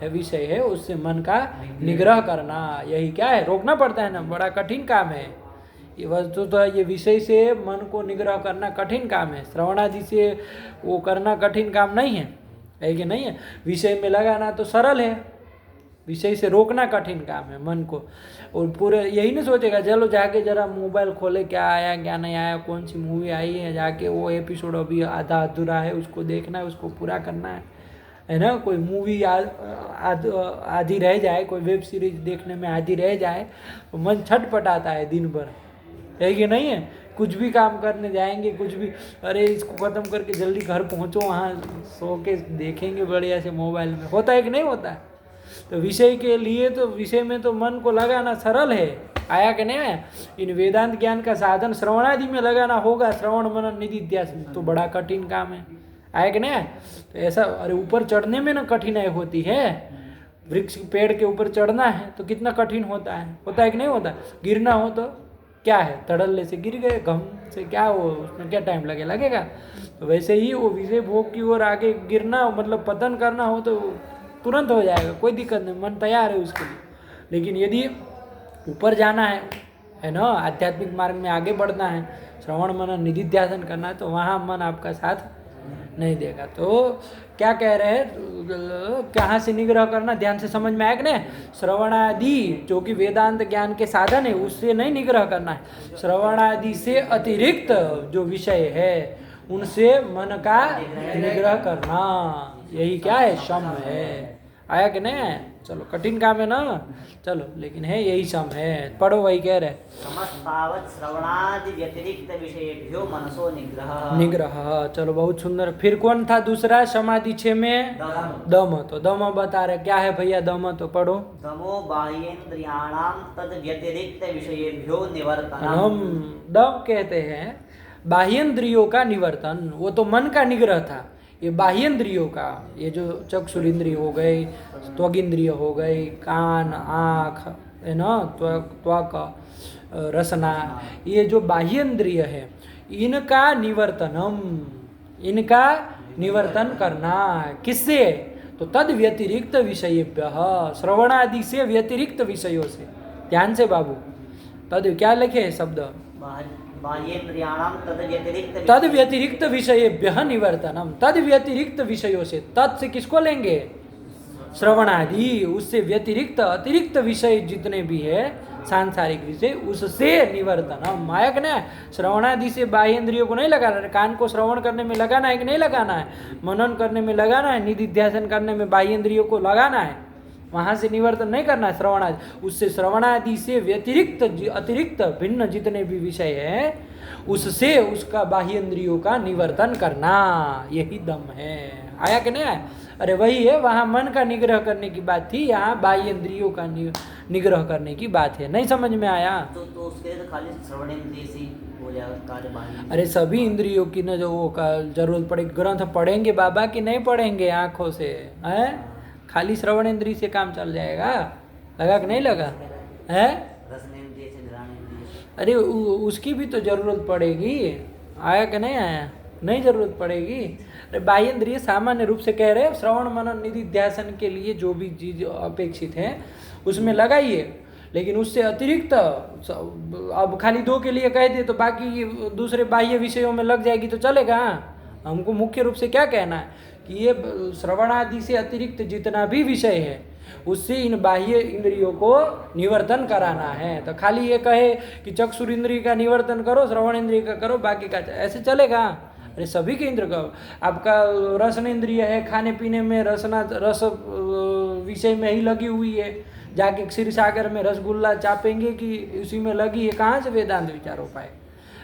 विषय है उससे मन का निग्रह करना, यही क्या है, रोकना पड़ता है ना, बड़ा कठिन काम है ये। वस्तु तो ये विषय से मन को निग्रह करना कठिन काम है, श्रवण आदि से वो करना कठिन काम नहीं है कि नहीं है। विषय में लगाना तो सरल है, विषय से रोकना कठिन काम है मन को। और पूरे यही नहीं सोचेगा चलो जाके जरा मोबाइल खोले क्या आया क्या नहीं आया, कौन सी मूवी आई है, जाके वो एपिसोड अभी आधा अधूरा है उसको देखना है, उसको पूरा करना है ना। कोई मूवी आधी रह जाए, कोई वेब सीरीज देखने में आधी रह जाए तो मन छटपटाता है दिन भर, है कि नहीं है। कुछ भी काम करने जाएंगे, कुछ भी, अरे इसको ख़त्म करके जल्दी घर पहुँचो, वहाँ सो के देखेंगे बढ़िया से मोबाइल में, होता है कि नहीं होता है। तो विषय के लिए तो विषय में तो मन को लगाना सरल है, आया कि नहीं है। इन वेदांत ज्ञान का साधन श्रवण आदि में लगाना होगा, श्रवण मनन निधिध्यासन तो बड़ा कठिन काम है, आया कि नहीं है। तो ऐसा, अरे ऊपर चढ़ने में ना कठिनाई होती है, वृक्ष पेड़ के ऊपर चढ़ना है तो कितना कठिन होता है कि नहीं होता। गिरना हो तो क्या है, तड़ल्ले से गिर गए, घम से क्या हो, उसमें क्या टाइम लगेगा। तो वैसे ही वो विषय भोग की ओर आगे गिरना मतलब पतन करना हो तो तुरंत हो जाएगा, कोई दिक्कत नहीं, मन तैयार है उसके लिए। लेकिन यदि ऊपर जाना है ना, आध्यात्मिक मार्ग में आगे बढ़ना है, श्रवण मनन निधिध्यासन करना है, तो वहाँ मन आपका साथ नहीं देगा। तो क्या कह रहे हैं, कहाँ से निग्रह करना, ध्यान से समझ में आया कि नहीं। श्रवण आदि जो कि वेदांत ज्ञान के साधन है उससे नहीं निग्रह करना है, श्रवण आदि से अतिरिक्त जो विषय है उनसे मन का निग्रह करना, यही क्या है, शम है, आया कि नहीं। चलो कठिन काम है ना, चलो लेकिन है यही सम है, पढ़ो वही कह रहे। समस्तावत् श्रवणादि व्यतिरिक्त विषयेभ्यो मनसो निग्रह। चलो बहुत सुंदर। फिर कौन था दूसरा समाधि 6 में, दम। तो दम बता रहे, क्या है भैया दम, तो पढ़ो। दमो बाह्येन्द्रियाणां तद व्यतिरिक्त विषयेभ्यो निवर्तनम्। दम कहते हैं बाह्येन्द्रियों का निवर्तन, वो तो मन का निग्रह था। ये बाह्येन्द्रियों का, ये जो चक्षुरिंद्रिय हो गई, त्वगिंद्रिय हो गई, कान आँख है ना, त्वक रसना, ये जो बाह्येन्द्रिय है इनका निवर्तन करना किससे, तो तद व्यतिरिक्त विषयेभ्यः, श्रवणादि से व्यतिरिक्त विषयों से। ध्यान से बाबू, तद क्या लिखे शब्द, तद व्यतिरिक्त विषयेभ्यः निवर्तनम, तद व्यतिरिक्त विषयों से, तद से किसको लेंगे, श्रवणादि, उससे व्यतिरिक्त अतिरिक्त विषय जितने भी है सांसारिक विषय उससे निवर्तनम, आया कि नहीं। श्रवणादि से बाह्येंद्रियों को नहीं लगाना है, कान को श्रवण करने में लगाना है कि नहीं लगाना है, मनन करने में लगाना है, निधिध्यासन करने में बाह्येंद्रियों को लगाना है, वहाँ से निवर्तन नहीं करना है श्रवणादि। उससे श्रवणादि से व्यतिरिक्त अतिरिक्त भिन्न जितने भी विषय है उससे उसका बाह्येंद्रियों का निवर्तन करना, यही दम है, आया कि नहीं आया। अरे वही है, वहाँ मन का निग्रह करने की बात थी, यहाँ बाह्येंद्रियों का निग्रह करने की बात है, नहीं समझ में आया। तो उसके लिए तो खाली श्रवणेन्द्रिय से हो जाएगा कार्य बाह्य। अरे सभी इंद्रियों की न जो वो का जरूरत पड़ेगी, ग्रंथ पढ़ेंगे बाबा कि नहीं पढ़ेंगे आँखों से, हैं, खाली श्रवण इंद्रिय से काम चल जाएगा, लगा कि नहीं लगा है। अरे उसकी भी तो जरूरत पड़ेगी, आया कि नहीं आया, नहीं जरूरत पड़ेगी। अरे बाह्य इंद्रिय सामान्य रूप से कह रहे हैं, श्रवण मनन निधिध्यासन के लिए जो भी चीज अपेक्षित है उसमें लगाइए, लेकिन उससे अतिरिक्त अब खाली 2 के लिए कह दे तो बाकी दूसरे बाह्य विषयों में लग जाएगी तो चलेगा। हमको मुख्य रूप से क्या कहना है कि ये श्रवणादि से अतिरिक्त जितना भी विषय है उससे इन बाह्य इंद्रियों को निवर्तन कराना है। तो खाली ये कहे कि चक्षुर इंद्रिय का निवर्तन करो, श्रवण इंद्रिय का करो, बाकी का ऐसे चलेगा। अरे सभी के इंद्र का, आपका रसन इंद्रिय है, खाने पीने में रस विषय में ही लगी हुई है, जाके क्षीर सागर में रसगुल्ला चापेंगे कि उसी में लगी है, कहाँ से वेदांत विचार हो पाए।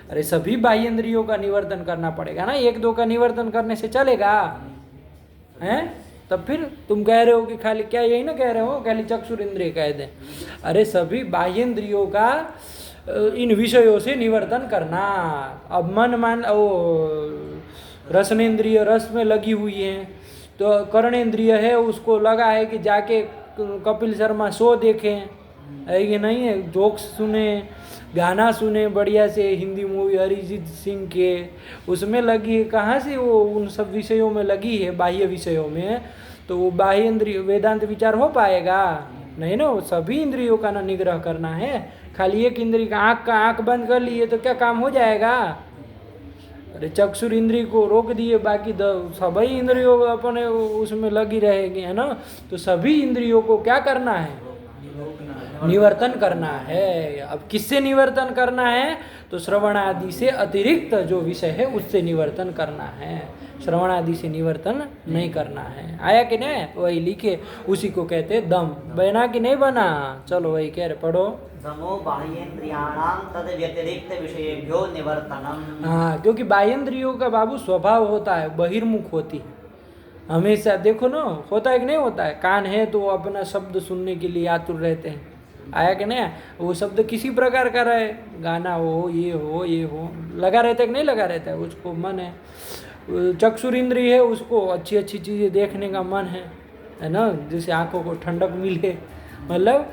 अरे सभी बाह्य इंद्रियों का निवर्तन करना पड़ेगा ना, 1-2 का निवर्तन करने से चलेगा हैं। तब फिर तुम कह रहे हो कि खाली, क्या यही ना कह रहे हो खाली चक्षुर इंद्रिय कह दें। अरे सभी बाह्य इंद्रियों का इन विषयों से निवर्तन करना। अब मन मान रसनेन्द्रिय रस में लगी हुई है, तो कर्णेंद्रिय है उसको लगा है कि जाके कपिल शर्मा शो देखें, है कि नहीं है, जोक्स सुने, गाना सुने बढ़िया से, हिंदी मूवी अरिजीत सिंह के, उसमें लगी है, कहाँ से वो उन सब विषयों में लगी है, बाह्य विषयों में, तो वो बाह्य इंद्रिय वेदांत विचार हो पाएगा नहीं ना। वो सभी इंद्रियों का ना निग्रह करना है, खाली एक इंद्रिय का आँख बंद कर लिए तो क्या काम हो जाएगा? अरे चक्षुर इंद्रिय को रोक दिए, बाकी सभी इंद्रियों अपने उसमें लगी रहेगी, है ना। तो सभी इंद्रियों को क्या करना है? निवर्तन करना है। अब किससे निवर्तन करना है? तो श्रवण आदि से अतिरिक्त जो विषय है उससे निवर्तन करना है, श्रवण आदि से निवर्तन नहीं करना है। आया कि नहीं? वही लिखे, उसी को कहते दम। बना कि नहीं बना? चलो वही कह रहे, पढ़ो। दमो बाह्येन्द्रियाणां तद व्यतिरिक्त विषयेभ्यो निवर्तनम। हाँ, क्योंकि बाह्येन्द्रियों का बाबू स्वभाव होता है बहिर्मुख होती है हमेशा। देखो ना, होता है कि नहीं होता है? कान है तो वो अपना शब्द सुनने के लिए आतुर रहते हैं। आया कि नहीं? वो शब्द किसी प्रकार का रहे, गाना हो, ये हो, लगा रहता है कि नहीं लगा रहता है? उसको मन है। चक्षुर इंद्रिय है, उसको अच्छी अच्छी चीज़ें देखने का मन है ना, जैसे आँखों को ठंडक मिले, मतलब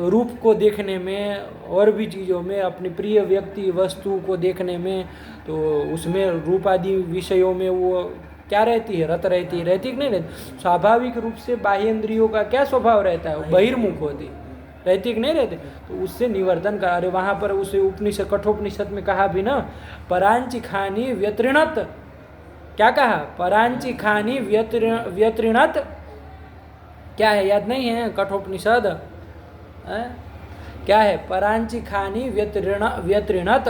रूप को देखने में और भी चीज़ों में, अपनी प्रिय व्यक्ति वस्तु को देखने में, तो उसमें रूप आदि विषयों में वो क्या रहती है? रत रहती है कि नहीं रहती? स्वाभाविक रूप से बाह्य इंद्रियों का क्या स्वभाव रहता है? बहिर्मुख होती रहती कि नहीं रहती? तो उससे निवर्तन का। अरे वहाँ पर उसे उपनिषद, कठोपनिषद में कहा भी ना, परांची खानी व्यतृणत। क्या कहा? परांची खानी व्यतृणत। क्या है? याद नहीं है? कठोपनिषद क्या है? परांची खानी व्यतृणत,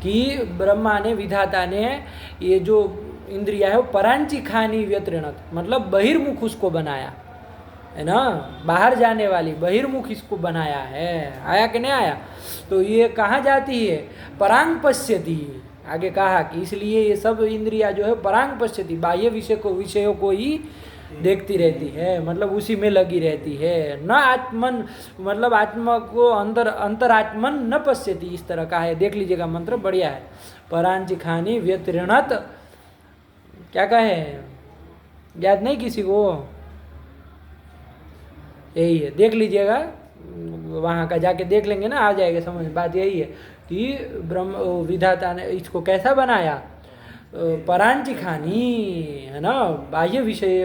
कि ब्रह्मा ने, विधाता ने ये जो इंद्रिया है वो परांची खानी व्यतृणत, मतलब बहिर्मुख उसको बनाया है ना, बाहर जाने वाली बहिर्मुख इसको बनाया है। आया कि नहीं आया? तो ये कहाँ जाती है? परांग पश्यति। आगे कहा कि इसलिए ये सब इंद्रिया जो है परांग पश्यति, बाह्य विषयों को ही देखती रहती है, मतलब उसी में लगी रहती है। न आत्मन, मतलब आत्मा को अंतरात्मन न पश्यति, इस तरह का है। देख लीजिएगा मंत्र, बढ़िया है। परांची खानी व्यतृणत, क्या कहे? याद नहीं किसी को? यही है, देख लीजिएगा, वहाँ का जाके देख लेंगे ना, आ जाएगा समझ। बात यही है कि ब्रह्म विधाता ने इसको कैसा बनाया? परांची खानी, है ना, बाह्य विषय,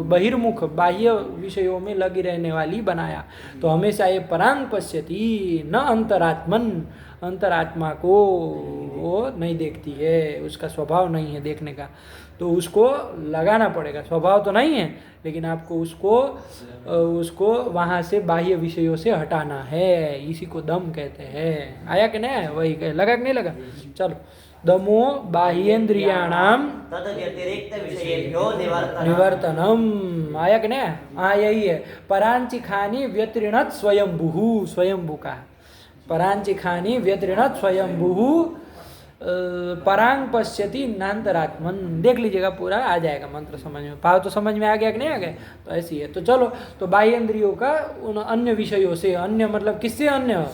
बहिर्मुख बाह्य विषयों में लगी रहने वाली बनाया। तो हमेशा ये परांग पश्यति, न अंतरात्मन, अंतरात्मा को वो नहीं देखती है, उसका स्वभाव नहीं है देखने का। तो उसको लगाना पड़ेगा, स्वभाव तो नहीं है, लेकिन आपको उसको वहाँ से बाह्य विषयों से हटाना है। इसी को दम कहते हैं। आया कि नहीं? वही कहे, लगा कि नहीं लगा? चलो, दमो बाह्येन्द्रियाणाम तद व्यतिरिक्त विषयेभ्यो निवर्तनम। आया कि नहीं? हाँ, यही है। परांची खानी व्यतृणत स्वयंभू, स्वयंभू का परांची खानी व्यतृणत स्वयंभू, परांग पश्यति नान्तरात्मन। देख लीजिएगा, पूरा आ जाएगा मंत्र समझ में। भाव तो समझ में आ गया कि नहीं आ गया? तो ऐसी है। तो चलो, तो बाह्य इंद्रियों का उन अन्य विषयों से, अन्य मतलब किससे? अन्य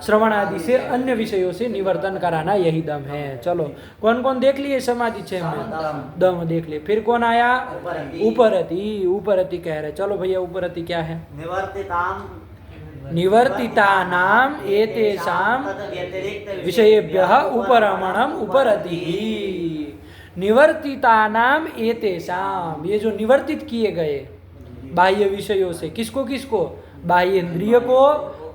श्रवण आदि से, अन्य विषयों से निवर्तन कराना, यही दम है। चलो, कौन कौन देख लिए? समाधि 6 में दम देख लिए। फिर कौन आया? उपरति। उपरति कह रहे। चलो भैया, उपरति क्या है? निवर्तितानाम एतेषाम विषयेभ्यः उपरमणम उपरति। निवर्तितानाम एतेषाम, ये जो निवर्तित किए गए बाह्य विषयों से, किसको किसको? बाह्य इंद्रिय को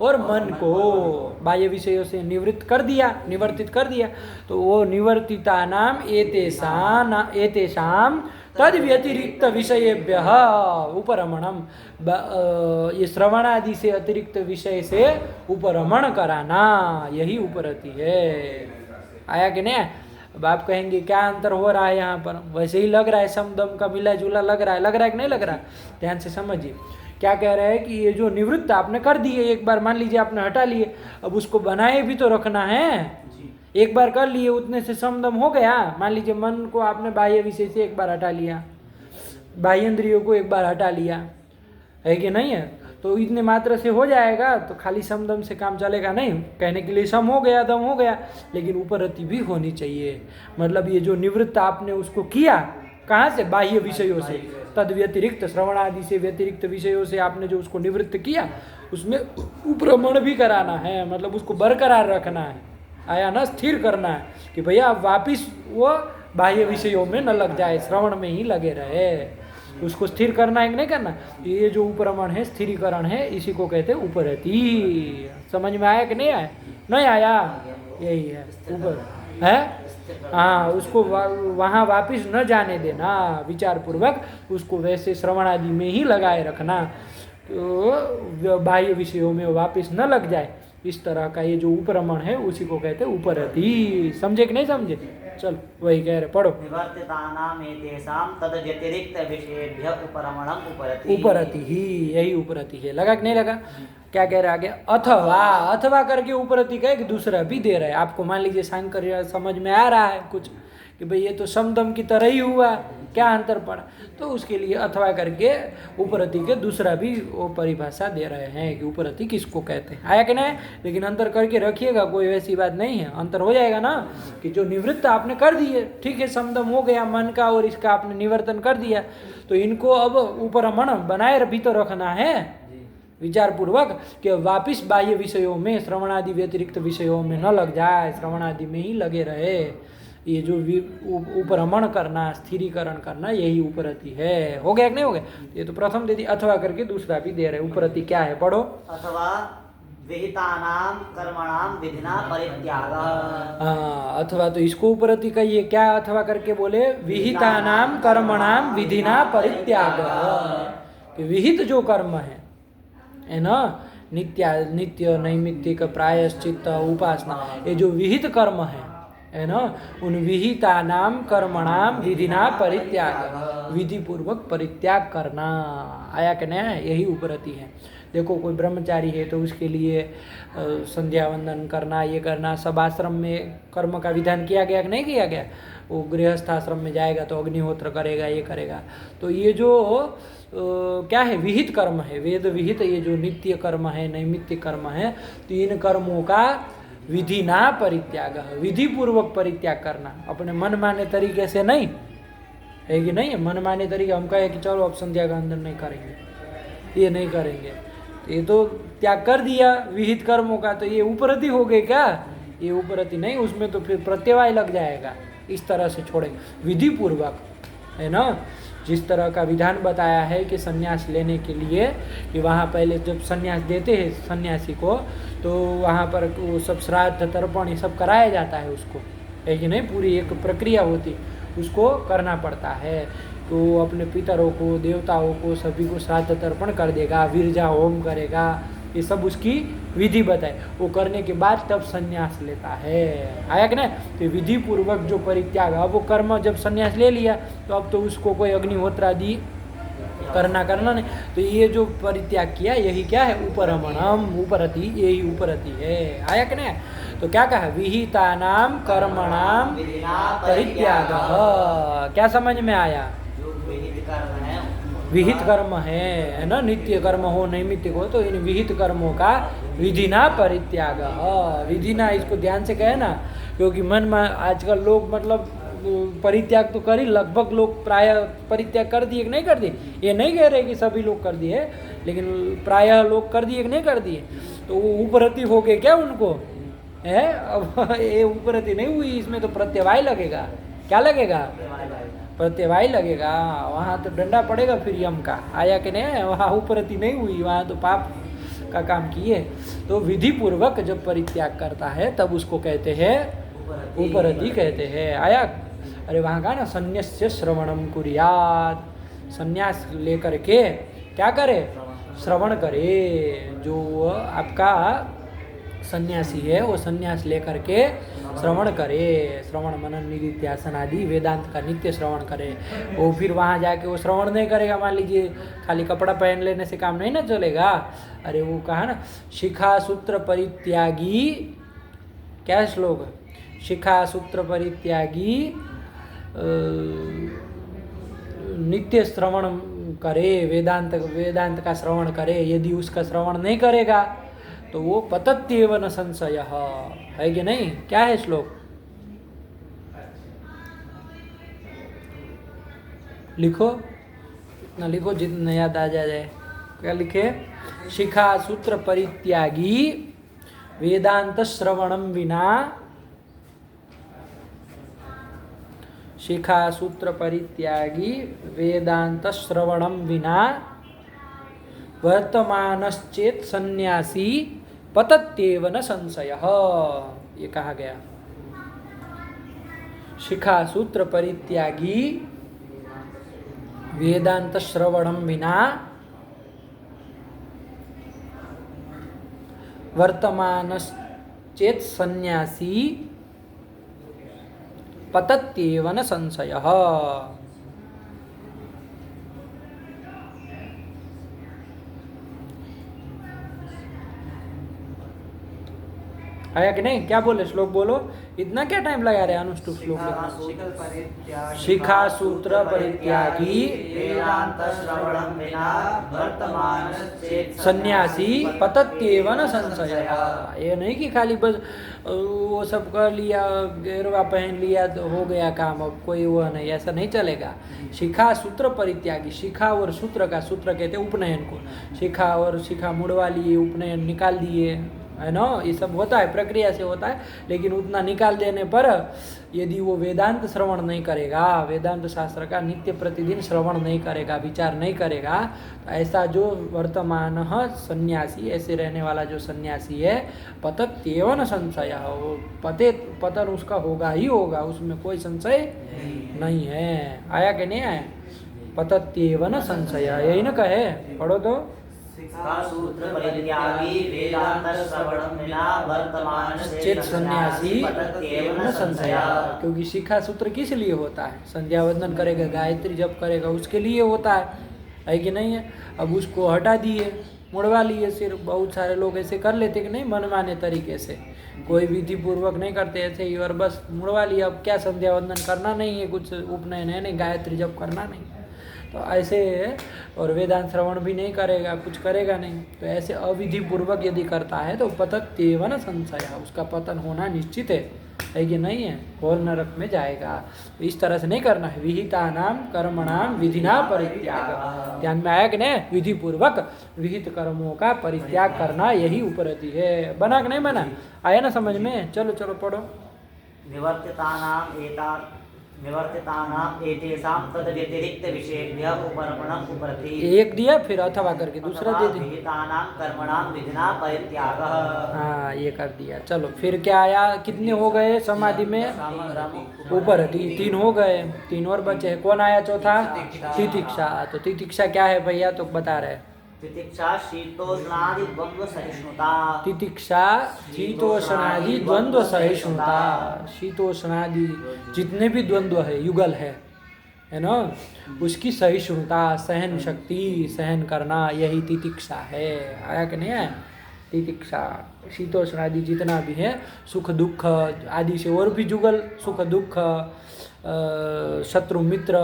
और मन को बाह्य विषयों से निवर्तित कर दिया। तो वो निवर्तितानाम एतेषाम तद व्यतिरिक्त विषयेभ्यः उपरमणम, ये श्रवण आदि से अतिरिक्त विषय से उपरमण कराना, यही उपरति है। आया कि नहीं? अब आप कहेंगे क्या अंतर हो रहा है यहाँ पर? वैसे ही लग रहा है, समदम का मिला जुला लग रहा है कि नहीं लग रहा? ध्यान से समझिए। क्या कह रहे हैं कि ये जो निवृत्त आपने कर दी है, एक बार मान लीजिए आपने हटा लिए, अब उसको बनाए भी तो रखना है। एक बार कर लिए, उतने से समदम हो गया। मान लीजिए मन को आपने बाह्य विषय से एक बार हटा लिया, बाह्य इंद्रियों को एक बार हटा लिया, है कि नहीं है? तो इतने मात्र से हो जाएगा, तो खाली समदम से काम चलेगा नहीं। कहने के लिए सम हो गया, दम हो गया, लेकिन उपरति भी होनी चाहिए। मतलब ये जो निवृत्त आपने उसको किया, कहाँ से? बाह्य विषयों से। तद व्यतिरिक्त, श्रवण आदि से व्यतिरिक्त विषयों से आपने जो उसको निवृत्त किया, उसमें उपरमण भी कराना है, मतलब उसको बरकरार रखना है, आया ना, स्थिर करना है कि भैया अब वापिस वो बाह्य विषयों में न लग जाए, श्रवण में ही लगे रहे, उसको स्थिर करना है कि नहीं करना। ये जो उपरमण है, स्थिरीकरण है, इसी को कहते हैं उपरति। समझ में आया कि नहीं आया? नहीं आया? यही है ऊपर है। हाँ, उसको वहाँ वापिस न जाने देना, विचार पूर्वक उसको वैसे श्रवण आदि में ही लगाए रखना, तो बाह्य विषयों में वापिस न लग जाए। इस तरह का ये जो उपरमण है उसी को कहते हैं उपरति। समझे कि नहीं समझे? चल वही कह रहे, पढ़ो। निवर्तितानाम एतेषां तद्व्यतिरिक्त विषयेभ्यः उपरमणम् उपरति। उपरति ही, यही उपरति है। लगा कि नहीं लगा? क्या कह रहे आगे? अथवा, अथवा करके उपरति का एक दूसरा भी दे रहे हैं आपको। मान लीजिए सांकर्य समझ में आ रहा है कुछ कि भाई ये तो समदम की तरह ही हुआ, क्या अंतर पड़ा, तो उसके लिए अथवा करके उपरति के दूसरा भी वो परिभाषा दे रहे हैं कि उपरति किसको कहते हैं। आया कि नहीं? लेकिन अंतर करके रखिएगा, कोई वैसी बात नहीं है। अंतर हो जाएगा ना कि जो निवृत्त आपने कर दिए, ठीक है, समदम हो गया मन का और इसका आपने निवर्तन कर दिया, तो इनको अब उपरमण बनाए भी तो रखना है विचार पूर्वक कि वापिस बाह्य विषयों में, श्रवणादि व्यतिरिक्त विषयों में न लग जाए, श्रवणादि में ही लगे रहे। ये जो उपरमण करना, स्थिरीकरण करना, यही उपरति है। हो गया कि नहीं हो गया? ये तो प्रथम दे दी, अथवा करके दूसरा भी दे रहे। उपरति क्या है, पढ़ो। अथवा विहितानां कर्मणां विधिना परित्याग। हाँ, अथवा तो इसको उपरति कहिए। क्या अथवा करके बोले? विहितानां कर्मणां विधिना परित्याग। विहित जो कर्म है ना, नित्य नैमित्तिक प्रायश्चित्त उपासना, ये जो विहित कर्म है ना, उन विहितानाम कर्मणाम विधिना परित्याग, विधि पूर्वक परित्याग करना। आया कि नहीं? यही उपरति है। देखो कोई ब्रह्मचारी है तो उसके लिए संध्या वंदन करना, ये करना, सब आश्रम में कर्म का विधान किया गया कि नहीं किया गया? वो गृहस्थ आश्रम में जाएगा तो अग्निहोत्र करेगा, ये करेगा। तो ये जो क्या है? विहित कर्म है, वेद विहित। ये जो नित्य कर्म है, नैमित्तिक कर्म है, तो इन कर्मों का विधि ना परित्याग, विधि पूर्वक परित्याग करना, अपने मन माने तरीके से नहीं, है कि नहीं? मन माने तरीके हम कहे कि चलो अब संध्या का वंदन नहीं करेंगे, ये नहीं करेंगे, ये तो त्याग कर दिया विहित कर्मों का, तो ये उपरति हो गए क्या? ये उपरति नहीं, उसमें तो फिर प्रत्यवाय लग जाएगा। इस तरह से छोड़ेंगे विधि पूर्वक, है ना। जिस तरह का विधान बताया है कि सन्यास लेने के लिए, कि वहाँ पहले जब सन्यास देते हैं सन्यासी को, तो वहाँ पर वो सब श्राद्ध तर्पण ये सब कराया जाता है उसको, है कि नहीं? पूरी एक प्रक्रिया होती, उसको करना पड़ता है। तो अपने पितरों को, देवताओं को, सभी को श्राद्ध तर्पण कर देगा, विरजा होम करेगा, ये सब उसकी विधि बताए। वो करने के बाद तब सन्यास लेता है। आया कि नहीं? तो विधि पूर्वक जो परित्याग, अब वो कर्म जब सन्यास ले लिया तो अब तो उसको कोई अग्निहोत्र आदि करना नहीं। तो ये जो परित्याग किया यही क्या है? उपरमणम, उपरति, यही उपरति है। आया कि नहीं? तो क्या कहा? विहितानाम कर्मणाम परित्याग। क्या समझ में आया? विहित कर्म है ना, नित्य कर्म हो नैमित्तिक हो, तो इन विहित कर्मों का विधिना परित्याग। विधिना, इसको ध्यान से कहे ना, क्योंकि मन में आजकल लोग मतलब परित्याग तो कर ही, लगभग लोग प्राय परित्याग कर दिए कि नहीं कर दिए। ये नहीं कह रहे कि सभी लोग कर दिए, लेकिन प्रायः लोग कर दिए कि नहीं कर दिए। तो वो उपरति हो गए क्या उनको? है अब ये उपरति नहीं हुई, इसमें तो प्रत्यवाय लगेगा। क्या लगेगा? प्रत्यवाय लगेगा। वहाँ तो डंडा पड़ेगा फिर यम का। आया कि नहीं? वहाँ उपरति नहीं हुई, वहाँ तो पाप का काम किए। तो विधि पूर्वक जब परित्याग करता है तब उसको कहते हैं उपरति कहते हैं। आया? अरे वहाँ का ना, संन्यास्य श्रवणम कुर्यात्, संन्यास लेकर के क्या करे? श्रवण करे। जो आपका सन्यासी है वो सन्यास लेकर के श्रवण करे, श्रवण मनन निधिध्यासन आदि वेदांत का नित्य श्रवण करे। वो फिर वहाँ जाके वो श्रवण नहीं करेगा, मान लीजिए खाली कपड़ा पहन लेने से काम नहीं ना चलेगा। अरे वो कहा ना, शिखा सूत्र परित्यागी, क्या श्लोक? शिखा सूत्र परित्यागी नित्य श्रवण करे, वेदांत का श्रवण करे। यदि उसका श्रवण नहीं करेगा तो वो पतत्येव न संशय, है कि नहीं? क्या है श्लोक? लिखो, इतना लिखो जितना याद आ जाए। क्या लिखे? शिखा सूत्र परित्यागी वेदांत श्रवणम विना, शिखा सूत्र परित्यागी वेदांत श्रवणम विना वर्तमानश्चेत सन्यासी पतत्येव न संशयः। ये कहा गया। शिखा सूत्र परित्यागी वेदांत श्रवणम विना वर्तमानश्चेत सन्यासी पतत्येव न संशयः। आया कि नहीं? क्या बोले? श्लोक बोलो। इतना क्या टाइम लगा रहे अनुष्टुप श्लोक लिखने? शिखा सूत्र परित्यागी वेदांत श्रवणम विना वर्तमान सन्यासी पतत्येव न संशयः। ये नहीं कि खाली बस वो सब कर लिया, गेरुआ पहन लिया तो हो गया काम, अब कोई वो नहीं, ऐसा नहीं चलेगा। शिखा सूत्र परित्यागी, शिखा और सूत्र का, सूत्र कहते हैं उपनयन को, शिखा और शिखा मुड़वा लिए, उपनयन निकाल दिए, है ना, ये सब होता है, प्रक्रिया से होता है। लेकिन उतना निकाल देने पर यदि वो वेदांत श्रवण नहीं करेगा, वेदांत शास्त्र का नित्य प्रतिदिन श्रवण नहीं करेगा, विचार नहीं करेगा, तो ऐसा जो वर्तमान सन्यासी, ऐसे रहने वाला जो सन्यासी है, पतत्येव न संशय, वो पतन उसका होगा ही होगा, उसमें कोई संशय नहीं है। आया कि नहीं आया? पतत्येव न संशय, यही ना कहे, पढ़ो तो। शिखा सूत्र परित्यागी वेदांत श्रवणम विना वर्तमान चेत सन्यासी पतत्येव न संशय। क्योंकि शिखा सूत्र किस लिए होता है? संध्या वंदन करेगा, गायत्री जप करेगा, उसके लिए होता है कि नहीं है? अब उसको हटा दिए, मुड़वा लिए सिर्फ। बहुत सारे लोग ऐसे कर लेते कि नहीं, मनमाने तरीके से, कोई विधि पूर्वक नहीं करते ऐसे ही, और बस मुड़वा लिया। अब क्या संध्या वंदन करना नहीं है, कुछ उपनयन है नहीं, गायत्री जप करना नहीं, तो ऐसे, और वेदांत श्रवण भी नहीं करेगा, कुछ करेगा नहीं, तो ऐसे अविधि पूर्वक यदि करता है तो पतत्येव न संशय, उसका पतन होना निश्चित है कि नहीं है? और नरक में जाएगा। तो इस तरह से नहीं करना है। विहितानाम कर्मणाम विधिना परित्याग, ध्यान में आया कि नहीं? विधि पूर्वक विहित कर्मों का परित्याग करना, यही उपरति है। बना कि नहीं बना? आया ना समझ में? चलो चलो पढ़ो। निवर्तितानाम एतेषां तद व्यतिरिक्त विषयेभ्यः उपरमणम् उपरति। एक दिया, फिर अथवा करके दूसरा दे दी। विहितानां कर्मणां विधिना परित्यागः। हाँ, ये कर दिया। चलो फिर क्या आया? कितने हो गए समाधि में? उपरति, 3 हो गए, 3 और बचे। कौन आया चौथा? तितिक्षा। तो तितिक्षा क्या है भैया? तो बता रहे। तितिक्षा शीतोष्णादि द्वंद्व सहिष्णुता। तितिक्षा शीतोष्णादि द्वंद्व सहिष्णुता। शीतोष्णादि जितने भी द्वंद्व है, युगल है ना, उसकी सहिष्णुता, सहन शक्ति, सहन करना, यही तितिक्षा है। आया कि नहीं आया? तितिक्षा शीतोष्णादि जितना भी है, सुख दुख आदि से और भी जुगल, सुख दुख, शत्रु मित्र,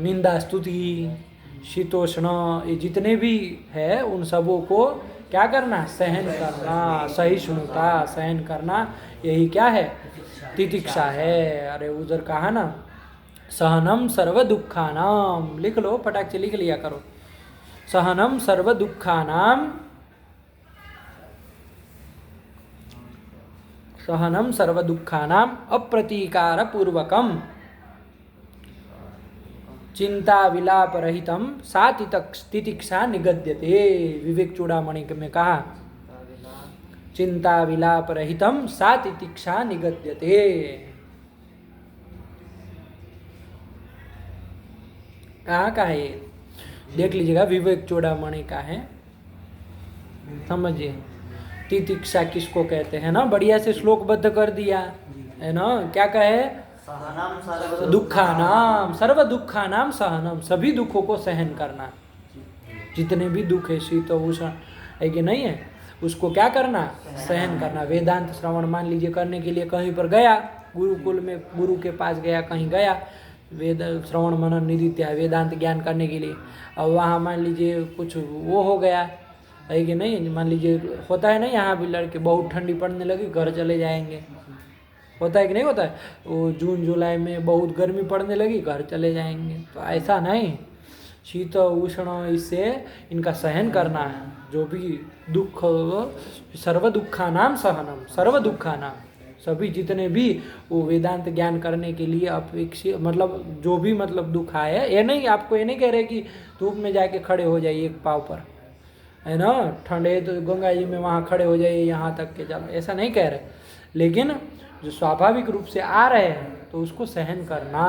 निंदा स्तुति, शीतोष्ण, ये जितने भी है उन सबों को क्या करना? सहन करना, सहिष्णुता, सहन करना, यही क्या है? तितिक्षा है। अरे उधर कहा ना, सहनम सर्व दुखानाम, लिख लो, फटाक से लिख लिया करो। सहनम सर्व दुखानाम, सहनम सर्व दुखानाम अप्रतीकार पूर्वकम चिंता विलाप रहितम सा तितिक्षा निगद्यते। विवेक चूड़ामणि में कहा, चिंता विलाप रहितम सा तितिक्षा निगद्यते। कहाँ का है ये? देख लीजिएगा, विवेक चूड़ामणि का है, समझिए। तितिक्षा किसको कहते हैं ना, बढ़िया से श्लोकबद्ध कर दिया है ना। क्या कहे? दुखानाम, सर्व दुखानाम सहनम, सभी दुखों को सहन करना, जितने भी दुख है, शीत उष्ण है कि नहीं है, उसको क्या करना? सहन करना। वेदांत श्रवण मान लीजिए करने के लिए कहीं पर गया, गुरुकुल में गुरु के पास गया, कहीं गया, वेद श्रवण मनन निधित्या वेदांत ज्ञान करने के लिए, अब वहाँ मान लीजिए कुछ वो हो गया है कि नहीं, मान लीजिए होता है ना, यहाँ भी लड़के बहुत ठंडी पड़ने लगी, घर चले जाएंगे, होता है कि नहीं होता है? वो जून जुलाई में बहुत गर्मी पड़ने लगी, घर चले जाएंगे। तो ऐसा नहीं, शीत उष्ण इससे इनका सहन करना है। जो भी दुख, सर्व दुखानाम सहनम, सर्व दुखानाम, सभी जितने भी वो वेदांत ज्ञान करने के लिए अपेक्षित, मतलब जो भी मतलब दुख आए, ये नहीं, आपको ये नहीं कह रहे कि धूप में जाके खड़े हो जाइए एक पाँव पर, है ना, ठंडे तो गंगा जी में वहाँ खड़े हो जाइए यहाँ तक के जल, ऐसा नहीं कह रहे, लेकिन जो स्वाभाविक रूप से आ रहे हैं तो उसको सहन करना।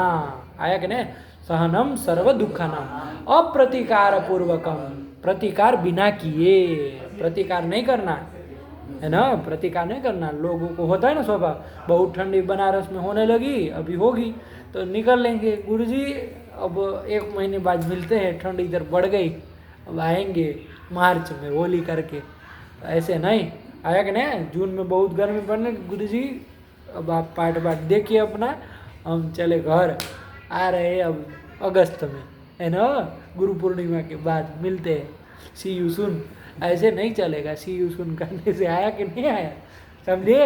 आया कि नहीं? सहनम सर्व दुखानाम अप्रतिकार पूर्वकम, प्रतिकार बिना किए, प्रतिकार नहीं करना है ना, प्रतिकार नहीं करना। लोगों को होता है ना स्वभाव, बहुत ठंडी बनारस में होने लगी, अभी होगी तो निकल लेंगे, गुरुजी अब 1 महीने बाद मिलते हैं, ठंडी इधर बढ़ गई, अब आएंगे मार्च में होली करके, ऐसे नहीं। आया कि नहीं? जून में बहुत गर्मी पड़ने, गुरुजी अब आप पाठ देखिए अपना, हम चले घर, आ रहे हैं अब अगस्त में, है ना, गुरु पूर्णिमा के बाद मिलते हैं, सी यू सुन। ऐसे नहीं चलेगा, सी यू सुन करने से आया कि नहीं आया, समझे?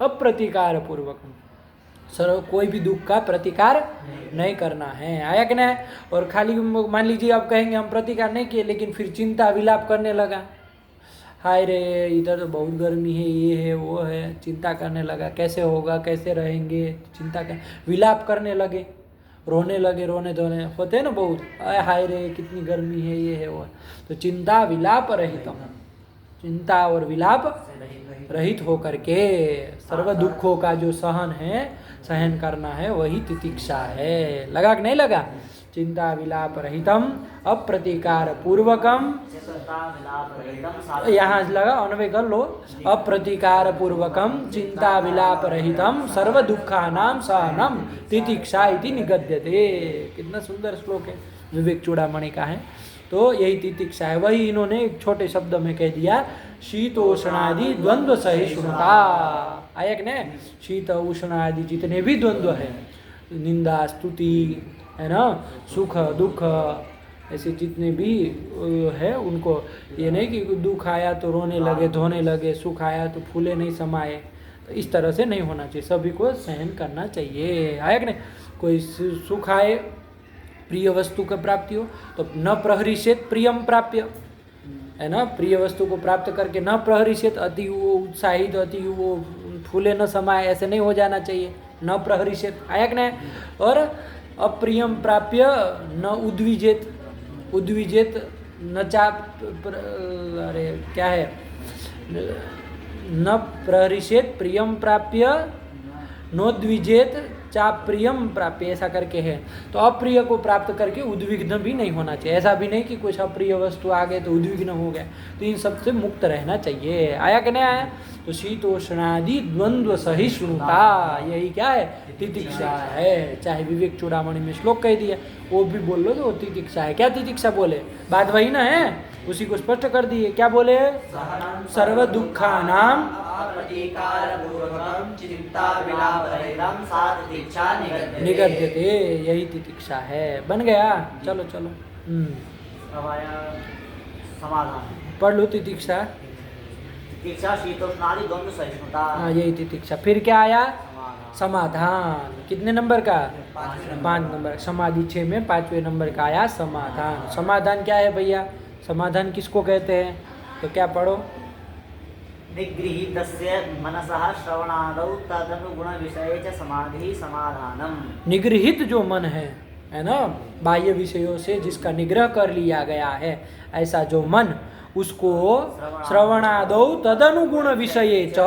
अब प्रतिकार पूर्वक सर कोई भी दुख का प्रतिकार नहीं करना है। आया कि नहीं? और खाली मान लीजिए आप कहेंगे हम प्रतिकार नहीं किए, लेकिन फिर चिंता विलाप करने लगा, हाय रे इधर तो बहुत गर्मी है, ये है वो है, चिंता करने लगा, कैसे होगा, कैसे रहेंगे, चिंता कर, विलाप करने लगे, रोने लगे, रोने धोने होते हैं ना बहुत, हाय रे कितनी गर्मी है, ये है वो है। तो चिंता विलाप रहितम, चिंता और विलाप रहित होकर के सर्व दुखों का जो सहन है, सहन करना है, वही तितिक्षा है। लगा कि नहीं लगा? चिंता विलाप रहितम अप्रतिकार पूर्वकम, यहाँ लगा अनवय कर लो, अप्रतिकार पूर्वकम चिंता विलाप रहितम सर्व दुखानाम सहनम तितिक्षा इति निगद्यते। कितना सुंदर श्लोक है, विवेक चूड़ामणि का है। तो यही तितिक्षा है, वही इन्होंने एक छोटे शब्द में कह दिया, शीतोष्णादि द्वंद्व सहिष्णुता। आया कि नहीं? शीत उष्ण आदि जितने भी द्वंद्व है, निंदा स्तुति, है ना, सुख दुख, ऐसे जितने भी है, उनको ये नहीं कि दुख आया तो रोने लगे धोने लगे, सुख आया तो फूले नहीं समाये, तो इस तरह से नहीं होना चाहिए, सभी को सहन करना चाहिए। आया कि नहीं? कोई सुख आए, प्रिय वस्तु की प्राप्ति हो तो न प्रहरिष्येत प्रियम प्राप्य, है ना, प्रिय वस्तु को प्राप्त करके न प्रहरिष्येत, अति वो उत्साहित, अति वो फूले न समाये, ऐसे नहीं हो जाना चाहिए, न प्रहरिष्येत। आया कि नहीं? और अप्रियम प्राप्य न उद्विजेत, उद्विजेत न चाप, अरे क्या है, न प्रहरिष्येत प्रियम प्राप्य नोद्विजेत चाप प्रियम प्राप्य, ऐसा करके है। तो अप्रिय को प्राप्त करके उद्विग्न भी नहीं होना चाहिए, ऐसा भी नहीं कि कुछ अप्रिय वस्तु आ गए तो उद्विग्न हो गया, तो इन सब से मुक्त रहना चाहिए। आया कि नहीं आया? तो शीतोष्णादि द्वंद्व सहिष्णुता, यही क्या है? तितिक्षा है। चाहे विवेक चूड़ामणि में श्लोक कह दिया, वो भी बोल लो तो वो तितिक्षा है। क्या तितिक्षा बोले? बात वही ना है, उसी को स्पष्ट कर दिए। क्या बोले? सर्व दुखानाम निगद्यते, यही तितिक्षा है। बन गया? चलो चलो, समाधान पढ़ लो तितिक्षा। तितिक्षा शीतोष्णादि द्वंद्व सहिष्णुता, हाँ यही तितिक्षा। फिर क्या आया? समाधान। कितने नंबर का? 5 नंबर। समाधि 6 में 5वें नंबर का आया समाधान। समाधान क्या है भैया? समाधान किसको कहते हैं? तो क्या पढ़ो? निगृहीतस्य मनसः श्रवणादौ तदनुगुण विषये च समाधि समाधानम। निगृहित जो मन है ना, बाह्य विषयों से जिसका निग्रह कर लिया गया है, ऐसा जो मन, उसको श्रवणादौ तदनुगुण विषये च,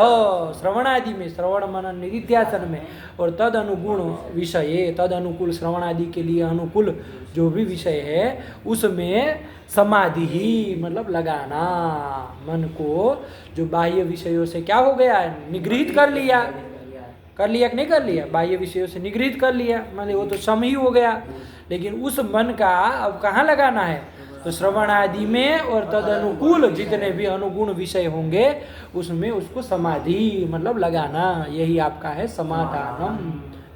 श्रवणादि में, श्रवण मनन निधिध्यासन में, और तद अनुगुण विषये, तद अनुकूल, श्रवणादि के लिए अनुकूल जो भी विषय है उसमें समाधि ही, मतलब लगाना मन को, जो बाह्य विषयों से क्या हो गया है? निगृहित कर लिया। कर लिया कि नहीं कर लिया? बाह्य विषयों से निगृहित कर लिया, मतलब वो तो सम ही हो गया। लेकिन उस मन का अब कहाँ लगाना है? तो श्रवण आदि में, और तद अनुकूल जितने भी अनुगुण विषय होंगे उसमें उसको समाधि मतलब लगाना, यही आपका है समाधानम।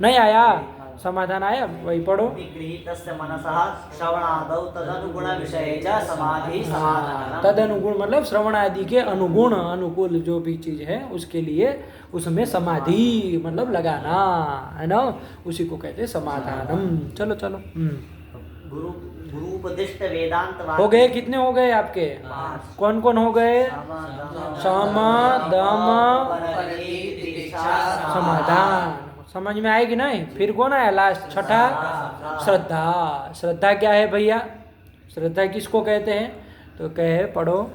नहीं आया? समाधान आया? वही पढ़ो। निगृहीतस्य मनसः श्रवणादौ तदनुगुण विषये च समाधि समाधानम। तद अनुगुण मतलब श्रवण आदि के अनुगुण, अनुकूल जो भी चीज है उसके लिए उसमें समाधि मतलब लगाना, है ना, उसी को कहते हैं समाधानम। चलो चलो। गुरु गुरूपदिष्ट वेदांत हो गए? कितने हो गए आपके? कौन कौन हो गए? सम दम समाधान। समझ में आएगी नहीं? फिर कौन आया लास्ट? छठा श्रद्धा। श्रद्धा क्या है भैया? श्रद्धा किसको कहते हैं? तो कहे पढ़ो।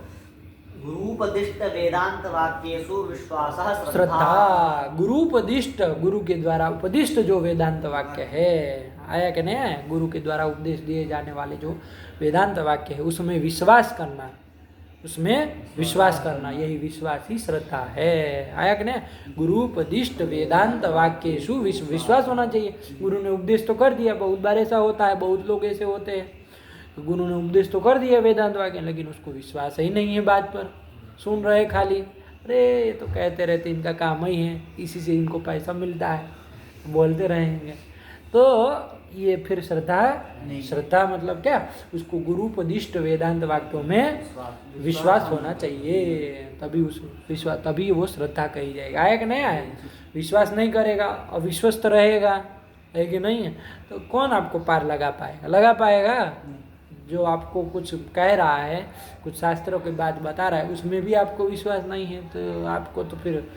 गुरूपदिष्ट वेदांत वाक्येषु विश्वासः श्रद्धा। गुरूपदिष्ट, गुरु के द्वारा उपदिष्ट जो वेदांत वाक्य है, आया कि नहीं आया? गुरु के द्वारा उपदेश दिए जाने वाले जो वेदांत वाक्य है उसमें विश्वास करना, उसमें विश्वास करना, यही विश्वास ही श्रद्धा है। आया कि नहीं? गुरूपदिष्ट वेदांत वाक्येषु विश्वास होना चाहिए। गुरु ने उपदेश तो कर दिया, बहुत बार ऐसा होता है, बहुत लोग ऐसे होते हैं, तो गुरु ने उपदेश तो कर दिया वेदांत वाक्य, लेकिन उसको विश्वास ही नहीं है बात पर, सुन रहे खाली, अरे ये तो कहते रहते, इनका काम ही है, इसी से इनको पैसा मिलता है, बोलते रहेंगे। तो ये फिर श्रद्धा, श्रद्धा मतलब क्या? उसको गुरूपदिष्ट वेदांत वाक्यों में विश्वास होना चाहिए, तभी उस विश्वास, तभी वो श्रद्धा कही जाएगी। आया कि नहीं आया? विश्वास नहीं करेगा, अविश्वस्त रहेगा, है कि नहीं है? तो कौन आपको पार लगा पाएगा? लगा पाएगा? जो आपको कुछ कह रहा है, कुछ शास्त्रों की बात बता रहा है, उसमें भी आपको विश्वास नहीं है, तो आपको तो फिर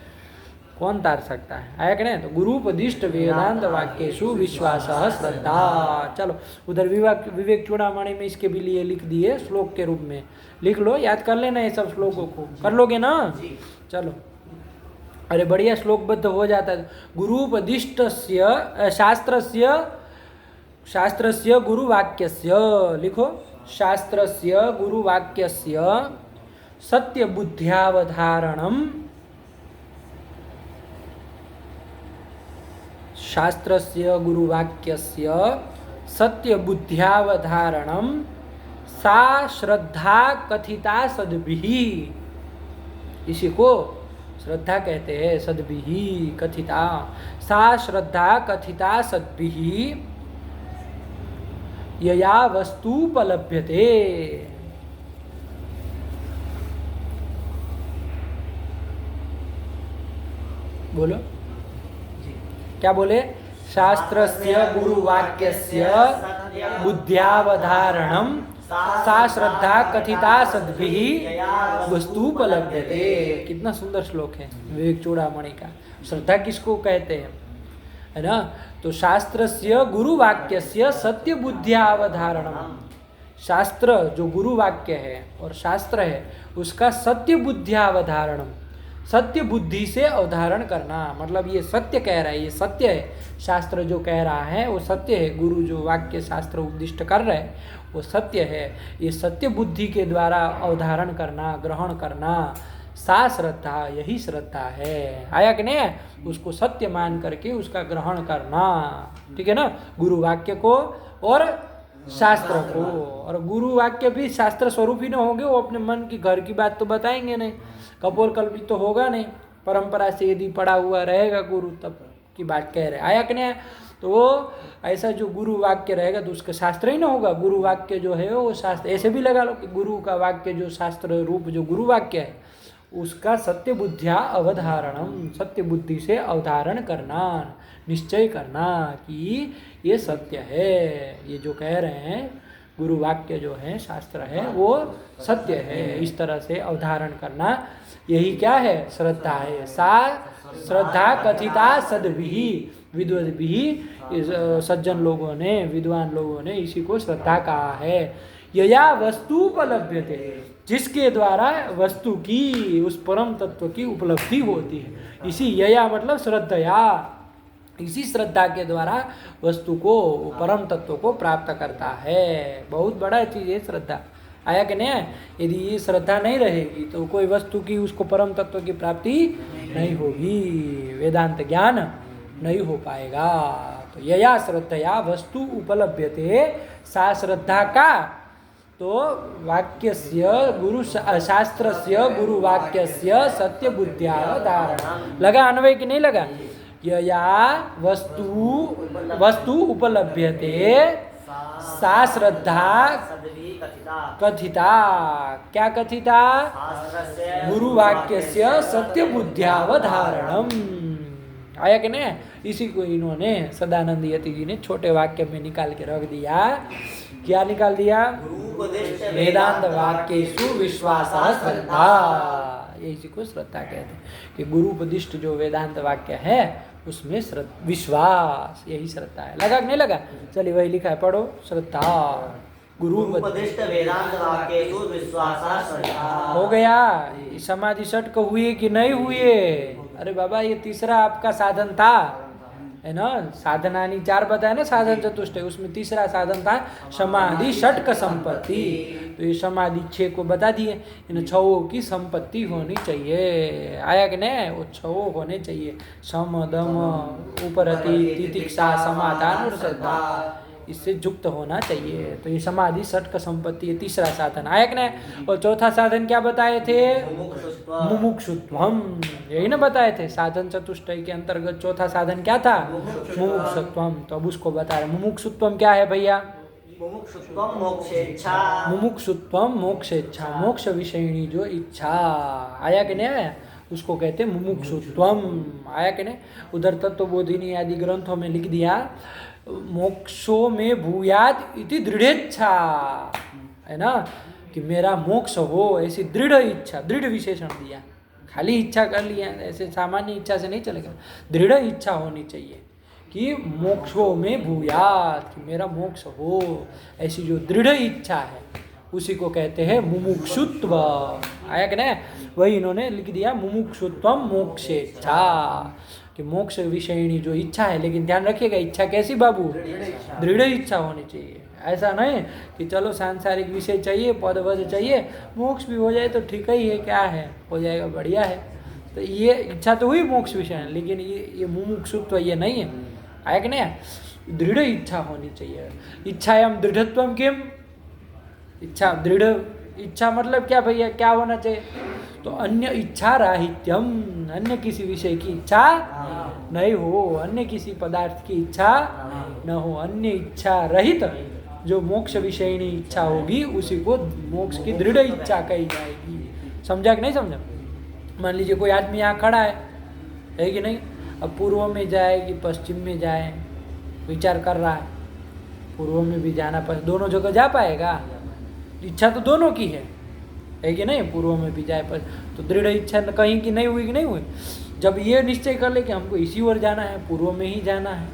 कौन तार सकता है? आया कि नहीं? तो गुरूपदिष्ट वेदांत वाक्येषु विश्वासः श्रद्धा। चलो उधर विवेक चूड़ामणि में इसके भी लिए लिख दिए, श्लोक के रूप में लिख लो, याद कर लेना ये सब श्लोकों को, कर लोगे ना? चलो, अरे बढ़िया श्लोकबद्ध हो जाता है। गुरूपदिष्टस्य शास्त्रस्य गुरुवाक्यस्य, लिखो, शास्त्रस्य गुरुवाक्यस्य सत्यबुद्ध्यावधारणम्, शास्त्रस्य गुरुवाक्यस्य सत्यबुद्ध्यावधारणम् सा श्रद्धा कथिता सद्भिः। इसी को श्रद्धा कहते हैं, सद्भिः कथिता। सा श्रद्धा कथिता सद्भिः यया वस्तुपलभ्यते। बोलो क्या बोले? शास्त्रस्य गुरुवाक्यस्य बुद्ध्यावधारणम् सा श्रद्धा कथिता सद्भिः वस्तुपलभ्यते। कितना सुंदर श्लोक है विवेक चूड़ामणि का। श्रद्धा किसको कहते हैं, है ना? तो शास्त्रस्य गुरुवाक्यस्य सत्य बुद्ध्यावधारणम्, शास्त्र जो गुरुवाक्य है और शास्त्र है उसका सत्य बुद्ध्यावधारणम्, सत्य बुद्धि से अवधारण करना, मतलब ये सत्य कह रहा है, ये सत्य है, शास्त्र जो कह रहा है वो सत्य है, गुरु जो वाक्य शास्त्र उपदिष्ट कर रहे हैं वो सत्य है, ये सत्य बुद्धि के द्वारा अवधारण करना, ग्रहण करना, सा श्रद्धा, यही श्रद्धा है। आया कि नहीं? उसको सत्य मान करके उसका ग्रहण करना, ठीक है ना? गुरु वाक्य को और शास्त्र को। और गुरु वाक्य भी शास्त्र स्वरूप ही न होंगे, वो अपने मन की घर की बात तो बताएंगे नहीं, कपोल कल्पित तो होगा नहीं, परंपरा से यदि पड़ा हुआ रहेगा गुरु तब की बात कह रहे। आया कि नहीं? तो वो ऐसा जो गुरु वाक्य रहेगा तो उसका शास्त्र ही ना होगा। गुरु वाक्य जो है वो शास्त्र, ऐसे भी लगा लो कि गुरु का वाक्य जो शास्त्र रूप जो गुरु वाक्य है उसका सत्य बुद्धिया अवधारणम, सत्य बुद्धि से अवधारण करना, निश्चय करना कि ये सत्य है, ये जो कह रहे हैं गुरु वाक्य जो है शास्त्र है वो सत्य है, इस तरह से अवधारण करना, यही क्या है? श्रद्धा है। सा श्रद्धा कथिता सद्भिः, विद्वद्भिः, सज्जन लोगों ने, विद्वान लोगों ने इसी को श्रद्धा कहा है। यया वस्तुपलभ्यते, जिसके द्वारा वस्तु की, उस परम तत्व की उपलब्धि होती है। इसी यया मतलब श्रद्धया, इसी श्रद्धा के द्वारा वस्तु को, परम तत्व को प्राप्त करता है। बहुत बड़ा चीज़ है श्रद्धा। आया कि नहीं? यदि ये श्रद्धा नहीं रहेगी तो कोई वस्तु की, उसको परम तत्व की प्राप्ति नहीं होगी, वेदांत ज्ञान नहीं हो पाएगा। तो यया श्रद्धया वस्तु उपलभ्यते, सा श्रद्धा का, तो वाक्यस्य गुरु शास्त्रस्य गुरु वाक्यस्य सत्य बुद्ध्यावधारणा। लगा अन्वय कि नहीं लगा? यया वस्तु उपलभ्यते सा श्रद्धा कथिता, क्या कथिता? गुरु वाक्यस्य सत्य बुद्ध्यावधारणम। आया कि नहीं? इसी को इन्होंने सदानंद यति जी ने छोटे वाक्य में निकाल के रख दिया क्या निकाल दिया? गुरूपदिष्ट वेदांत वाक्येषु विश्वास श्रद्धा। इसी को श्रद्धा कहते हैं कि गुरुपदिष्ट जो वेदांत वाक्य है उसमें विश्वास, यही श्रद्धा है। लगा कि नहीं लगा? चलिए वही लिखा है, पढ़ो। श्रद्धा गुरूपदिष्ट वेदांत वाक्येषु विश्वास श्रद्धा। हो गया। समाधि षटक हुए कि नहीं हुए? अरे बाबा ये तीसरा आपका साधन था, है ना? साधनानी 4 बताया ना, साधन चतुष्टय, उसमें तीसरा साधन था समाधि षटक संपत्ति। तो ये समाधि 6 को बता दिए, इन 6 की संपत्ति होनी चाहिए। आया कि नहीं? वो 6 होने चाहिए। सम दम उपरति तितिक्षा समाधान और श्रद्धा, इससे युक्त होना चाहिए। तो ये समाधि षटक संपत्ति, ये तीसरा साधन। आया कि नहीं? और चौथा साधन क्या बताए थे? मुमुक्षुत्वम, यही ना बताए थे। साधन चतुष्टय के अंतर्गत चौथा साधन क्या था? मुमुक्षुत्वम। तो अब उसको बता रहे। मुमुक्षुत्वम क्या है भैया? मुमुक्षुत्वम मोक्षेच्छा। मुमुक्षुत्वम मोक्षेच्छा, मोक्ष विषयिणी जो इच्छा। आया कि नहीं आया? उसको कहते हैं मुमुक्षुत्वम। आया कि नहीं? उधर तत्वबोधिनी आदि ग्रंथों में लिख दिया मोक्षो में भूयात इति दृढ़ेच्छा, है ना? कि मेरा मोक्ष हो, ऐसी दृढ़ इच्छा, दृढ़ विशेषण दिया। खाली इच्छा कर लिया, ऐसे सामान्य इच्छा से नहीं चलेगा। दृढ़ इच्छा होनी चाहिए कि मोक्षो में भूयात, कि मेरा मोक्ष हो, ऐसी जो दृढ़ इच्छा है उसी को कहते हैं मुमुक्षुत्व। आया कि नहीं? वही इन्होंने लिख दिया मुमुक्षुत्वम मोक्षेच्छा, कि मोक्ष विषयिणी जो इच्छा है। लेकिन ध्यान रखिएगा, इच्छा कैसी बाबू? दृढ़ इच्छा होनी चाहिए। ऐसा नहीं कि चलो सांसारिक विषय चाहिए, पद वध चाहिए, मोक्ष भी हो जाए तो ठीक ही है, क्या है, हो जाएगा, बढ़िया है। तो ये इच्छा तो हुई मोक्ष विषय, लेकिन ये मुमुक्षुत्व ये नहीं है। आया कि नहीं? दृढ़ इच्छा होनी चाहिए। इच्छायाम दृढ़त्वम किम? इच्छा दृढ़, इच्छा मतलब क्या भैया? क्या होना चाहिए? तो अन्य इच्छा राहित्यम, अन्य किसी विषय की इच्छा नहीं हो, अन्य किसी पदार्थ की इच्छा न हो। अन्य इच्छा रहित जो मोक्ष विषयिणी इच्छा होगी उसी को मोक्ष की दृढ़ इच्छा कही जाएगी। समझा कि नहीं समझा? मान लीजिए कोई आदमी यहाँ खड़ा है कि नहीं? अब पूर्व में जाए कि पश्चिम में जाए, विचार कर रहा है। पूर्व में भी जाना पर दोनों जगह जा पाएगा? इच्छा तो दोनों की है कि नहीं? पूर्व में भी जाए पर तो दृढ़ इच्छा कहीं की नहीं हुई कि नहीं हुई? जब ये निश्चय कर ले कि हमको इसी ओर जाना है, पूर्व में ही जाना है,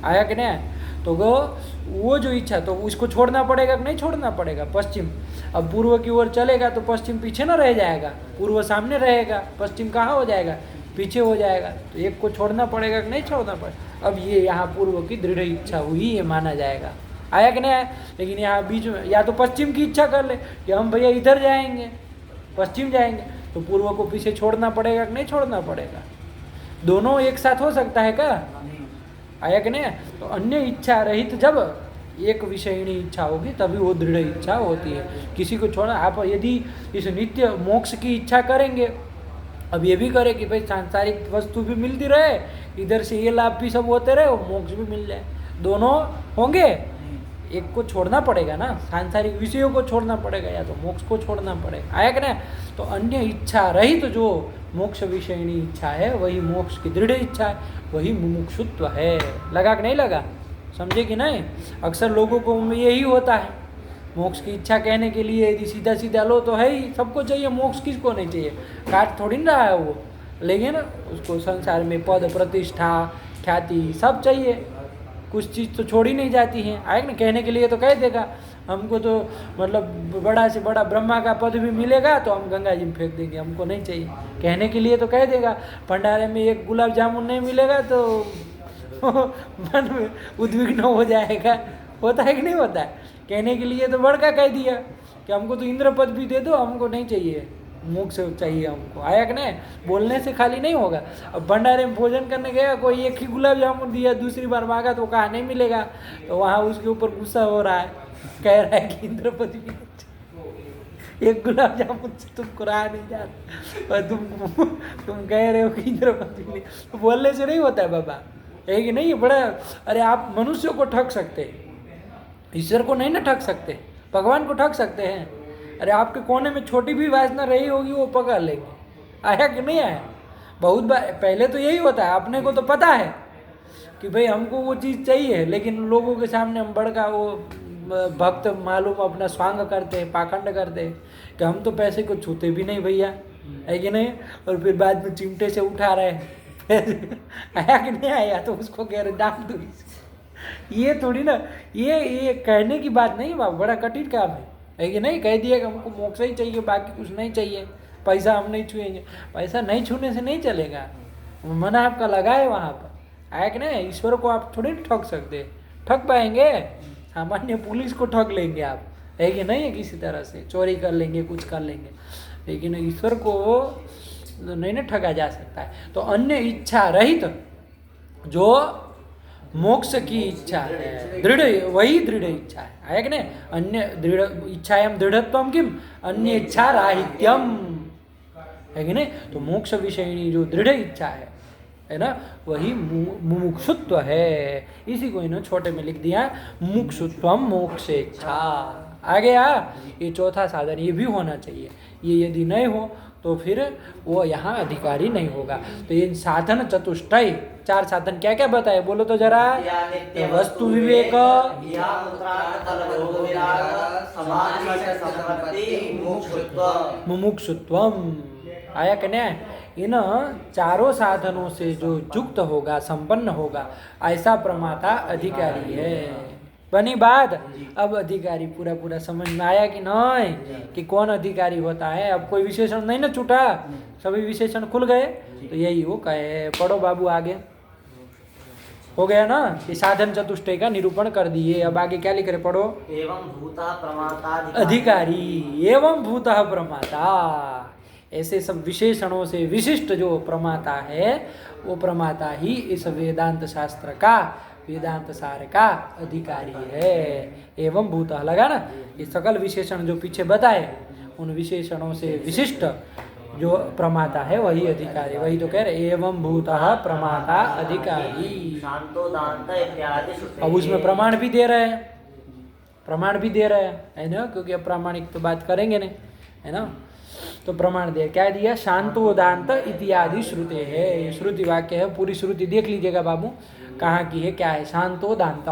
आया कि नहीं? तो वो जो इच्छा, तो उसको छोड़ना पड़ेगा कि नहीं छोड़ना पड़ेगा? पश्चिम, अब पूर्व की ओर चलेगा तो पश्चिम पीछे ना रह जाएगा, पूर्व सामने रहेगा, पश्चिम कहाँ हो जाएगा? पीछे हो जाएगा। तो एक को छोड़ना पड़ेगा कि नहीं छोड़ना पड़ेगा? अब ये यहाँ पूर्व की दृढ़ इच्छा हुई, ये माना जाएगा। आया कि नहीं आया? लेकिन यहाँ बीच में या तो पश्चिम की इच्छा कर ले कि हम भैया इधर जाएंगे, पश्चिम जाएंगे, तो पूर्व को पीछे छोड़ना पड़ेगा कि नहीं छोड़ना पड़ेगा? दोनों एक साथ हो सकता है क्या? आया कि नहीं? तो अन्य इच्छा रहित जब एक विषयिणी इच्छा होगी तभी वो दृढ़ इच्छा होती है। किसी को छोड़ना, आप यदि इस नित्य मोक्ष की इच्छा करेंगे, अब ये भी करें कि भाई सांसारिक वस्तु भी मिलती रहे, इधर से ये लाभ भी सब होते रहे, और मोक्ष भी मिल जाए, दोनों होंगे? एक को छोड़ना पड़ेगा ना, सांसारिक विषयों को छोड़ना पड़ेगा या तो मोक्ष को छोड़ना पड़ेगा। आया कि नहीं? तो अन्य इच्छा रहित जो मोक्ष विषयिणी इच्छा है वही मोक्ष की दृढ़ इच्छा है, वही मुमुक्षुत्व है। लगा कि नहीं लगा? समझे कि नहीं? अक्सर लोगों को यही होता है, मोक्ष की इच्छा कहने के लिए यदि सीधा सीधा लो तो है ही, सबको चाहिए मोक्ष, किसको नहीं चाहिए? काट थोड़ी ना रहा है वो, लेकिन उसको संसार में पद प्रतिष्ठा ख्याति सब चाहिए, कुछ चीज़ तो छोड़ी नहीं जाती है। आए ना? कहने के लिए तो कह देगा हमको तो मतलब बड़ा से बड़ा ब्रह्मा का पद भी मिलेगा तो हम गंगा जी में फेंक देंगे, हमको नहीं चाहिए। कहने के लिए तो कह देगा भंडारे में एक गुलाब जामुन नहीं मिलेगा तो मन में उद्विग्न हो जाएगा। होता है कि नहीं होता है? कहने के लिए तो बड़का कह दिया कि हमको तो इंद्र पद भी दे दो, हमको नहीं चाहिए, मोक्ष चाहिए हमको। आया कि नहीं? बोलने से खाली नहीं होगा। अब भंडारे में भोजन करने गया, कोई एक ही गुलाब जामुन दिया, दूसरी बार मांगा तो कहा नहीं मिलेगा, तो वहाँ उसके ऊपर गुस्सा हो रहा है, कह रहा है कि इंद्र पद भी एक गुलाब जामुन से तुमको रहा नहीं जाता और तुम कह रहे हो कि इंद्र पद भी नहीं। तो बोलने से नहीं होता है बाबा, है कि नहीं? बड़ा, अरे आप मनुष्य को ठग सकते हैं, ईश्वर को नहीं ना ठग सकते, भगवान को ठग सकते हैं। अरे आपके कोने में छोटी भी वासना रही होगी वो पकड़ लेंगे। आया कि नहीं आया? बहुत बार पहले तो यही होता है, अपने को तो पता है कि भाई हमको वो चीज़ चाहिए, लेकिन लोगों के सामने हम बड़का वो भक्त मालूम अपना स्वांग करते हैं, पाखंड करते हैं कि हम तो पैसे को छूते भी नहीं भैया, है कि नहीं, और फिर बाद में चिमटे से उठा रहे हैं आया कि नहीं आया तो उसको कह रहे डाल दो। ये थोड़ी ना, ये कहने की बात नहीं बाबू, बड़ा कठिन काम है कि नहीं। कह दिया कि हमको मोक्ष ही चाहिए, बाकी कुछ नहीं चाहिए, पैसा हम नहीं छुएंगे। पैसा नहीं छूने से नहीं चलेगा, मन आपका लगा है वहाँ पर, आया कि नहीं। ईश्वर को आप थोड़ी ठग सकते, ठग पाएंगे, सामान्य पुलिस को ठग लेंगे आप, है कि नहीं, किसी तरह से चोरी कर लेंगे, कुछ कर लेंगे, लेकिन ईश्वर को नहीं ना ठगा जा सकता है। तो अन्य इच्छा रहित जो मोक्ष की इच्छा है, दृढ़, वही दृढ़ इच्छा है कि नहीं। अन्य दृढ़ इच्छायाम दृढ़त्वम किम, अन्य इच्छा राहित्यम, है कि नहीं। तो मोक्ष विषयनी जो दृढ़ इच्छा है ना, वही मुमुक्षुत्व है। इसी को इन्होंने छोटे में लिख दिया, मुमुक्षुत्वम मोक्षेच्छा। आ गया ये चौथा साधन, ये भी होना चाहिए। ये यदि नहीं हो तो फिर वो यहाँ अधिकारी नहीं होगा। तो ये साधन चतुष्टय, 4 साधन क्या क्या बताए बोलो तो जरा। वस्तु विवेक, मुमुक्षुत्वम, आया कन्या। इन चारों साधनों से जो युक्त होगा, संपन्न होगा, ऐसा प्रमाता अधिकारी है। बनी बात। अब अधिकारी पूरा पूरा समझ में आया कि नहीं, कि कौन अधिकारी होता है। अब कोई विशेषण नहीं ना छूटा, सभी विशेषण खुल गए। तो यही वो कहे। पढ़ो बाबू आगे, हो गया ना। ये साधन चतुष्टय का निरूपण कर दिए। अब आगे क्या लिख रहे, पढ़ो। एवं भूता प्रमाता अधिकारी, एवं भूतः प्रमाता, ऐसे सब विशेषणों से विशिष्ट जो प्रमाता है, वो प्रमाता ही इस वेदांत शास्त्र का, वेदांत सार का अधिकारी है। एवं भूतः लगा ना, ये सकल विशेषण जो पीछे बताए, उन विशेषणों से विशिष्ट जो प्रमाता है वही अधिकारी। वही तो कह रहे, एवं भूतः प्रमाता अधिकारी। शांतोदांत इत्यादि। अब उसमें प्रमाण भी दे रहे हैं, प्रमाण भी दे रहे हैं, है ना, क्योंकि अब प्रामाणिक तो बात करेंगे नहीं, है ना। तो प्रमाण दिया, क्या दिया, शांतोदांत इत्यादि श्रुते है। ये श्रुति वाक्य है, पूरी श्रुति देख लीजिएगा बाबू, कहाँ की है, क्या है। शांतोदांत,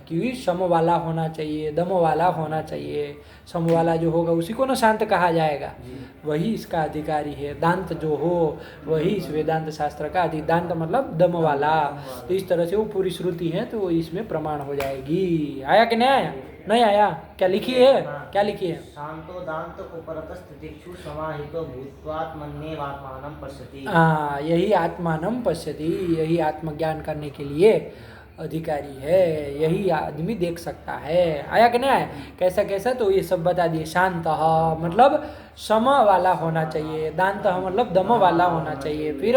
कि सम वाला होना चाहिए, दम वाला होना चाहिए। सम वाला जो होगा उसी को ना शांत कहा जाएगा, वही इसका अधिकारी है। दांत जो हो वही इस वेदांत शास्त्र का दांत मतलब दम वाला। तो इस तरह से वो पूरी श्रुति है, तो वो इसमें प्रमाण हो जाएगी। आया कि नहीं आया? नहीं आया? क्या लिखी है, क्या लिखी है? शांतोदांत उपरतस्थितिक्षु समाहितो भूत्वात्मन्येवात्मानं पश्यति। हाँ, यही आत्मानं पश्यति, यही आत्मज्ञान करने के लिए अधिकारी है, यही आदमी देख सकता है। आया कि नहीं आया? कैसा कैसा, तो ये सब बता दिए। शांत मतलब सम वाला होना चाहिए, दांत मतलब दम वाला होना चाहिए, फिर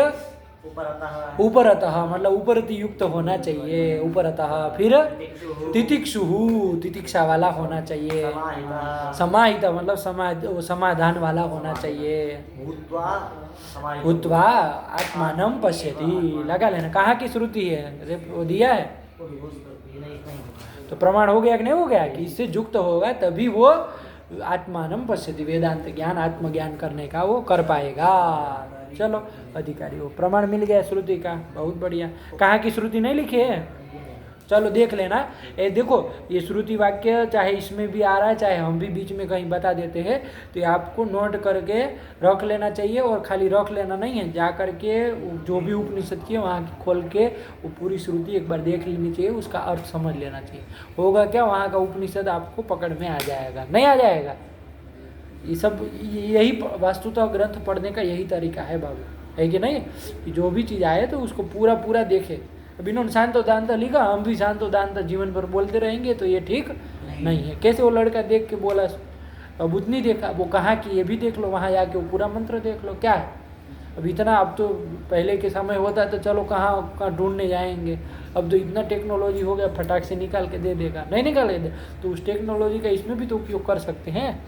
उपरतः मतलब उपरति युक्त होना चाहिए, उपरतः, फिर तितिक्षु, तितिक्षा वाला होना चाहिए, समाहित मतलब समाधान वाला होना चाहिए, भूत्वा आत्मानं पश्यति। लगा लेना, कहाँ की श्रुति है, वो दिया है। तो प्रमाण हो गया कि नहीं हो गया, कि इससे युक्त होगा तभी वो आत्मानं पश्यति, वेदांत ज्ञान, आत्मज्ञान करने का वो कर पाएगा। चलो, अधिकारी हो, प्रमाण मिल गया श्रुति का, बहुत बढ़िया। कहाँ की श्रुति नहीं लिखी है, चलो देख लेना। ये देखो, ये श्रुति वाक्य चाहे इसमें भी आ रहा है, चाहे हम भी बीच में कहीं बता देते हैं, तो ये आपको नोट करके रख लेना चाहिए। और खाली रख लेना नहीं है, जा करके जो भी उपनिषद की वहाँ की खोल के वो पूरी श्रुति एक बार देख लेनी चाहिए, उसका अर्थ समझ लेना चाहिए। होगा क्या, वहाँ का उपनिषद आपको पकड़ में आ जाएगा, नहीं आ जाएगा। ये सब यही वास्तुतः ग्रंथ पढ़ने का यही तरीका है बाबू, है कि नहीं, कि जो भी चीज़ आए तो उसको पूरा पूरा देखे। अब इन्होंने शांतोदांत लिखा, हम भी शांतोदांत जीवन भर बोलते रहेंगे तो ये ठीक नहीं है। कैसे वो लड़का देख के बोला, अब उतनी देखा, वो कहाँ की ये भी देख लो, वहाँ जाके वो पूरा मंत्र देख लो, क्या है। अब इतना, अब तो पहले के समय होता तो चलो कहाँ ढूंढने जाएंगे, अब तो इतना टेक्नोलॉजी हो गया, फटाक से निकाल के दे देगा, नहीं निकाल दे तो उस टेक्नोलॉजी का इसमें भी तो उपयोग कर सकते हैं,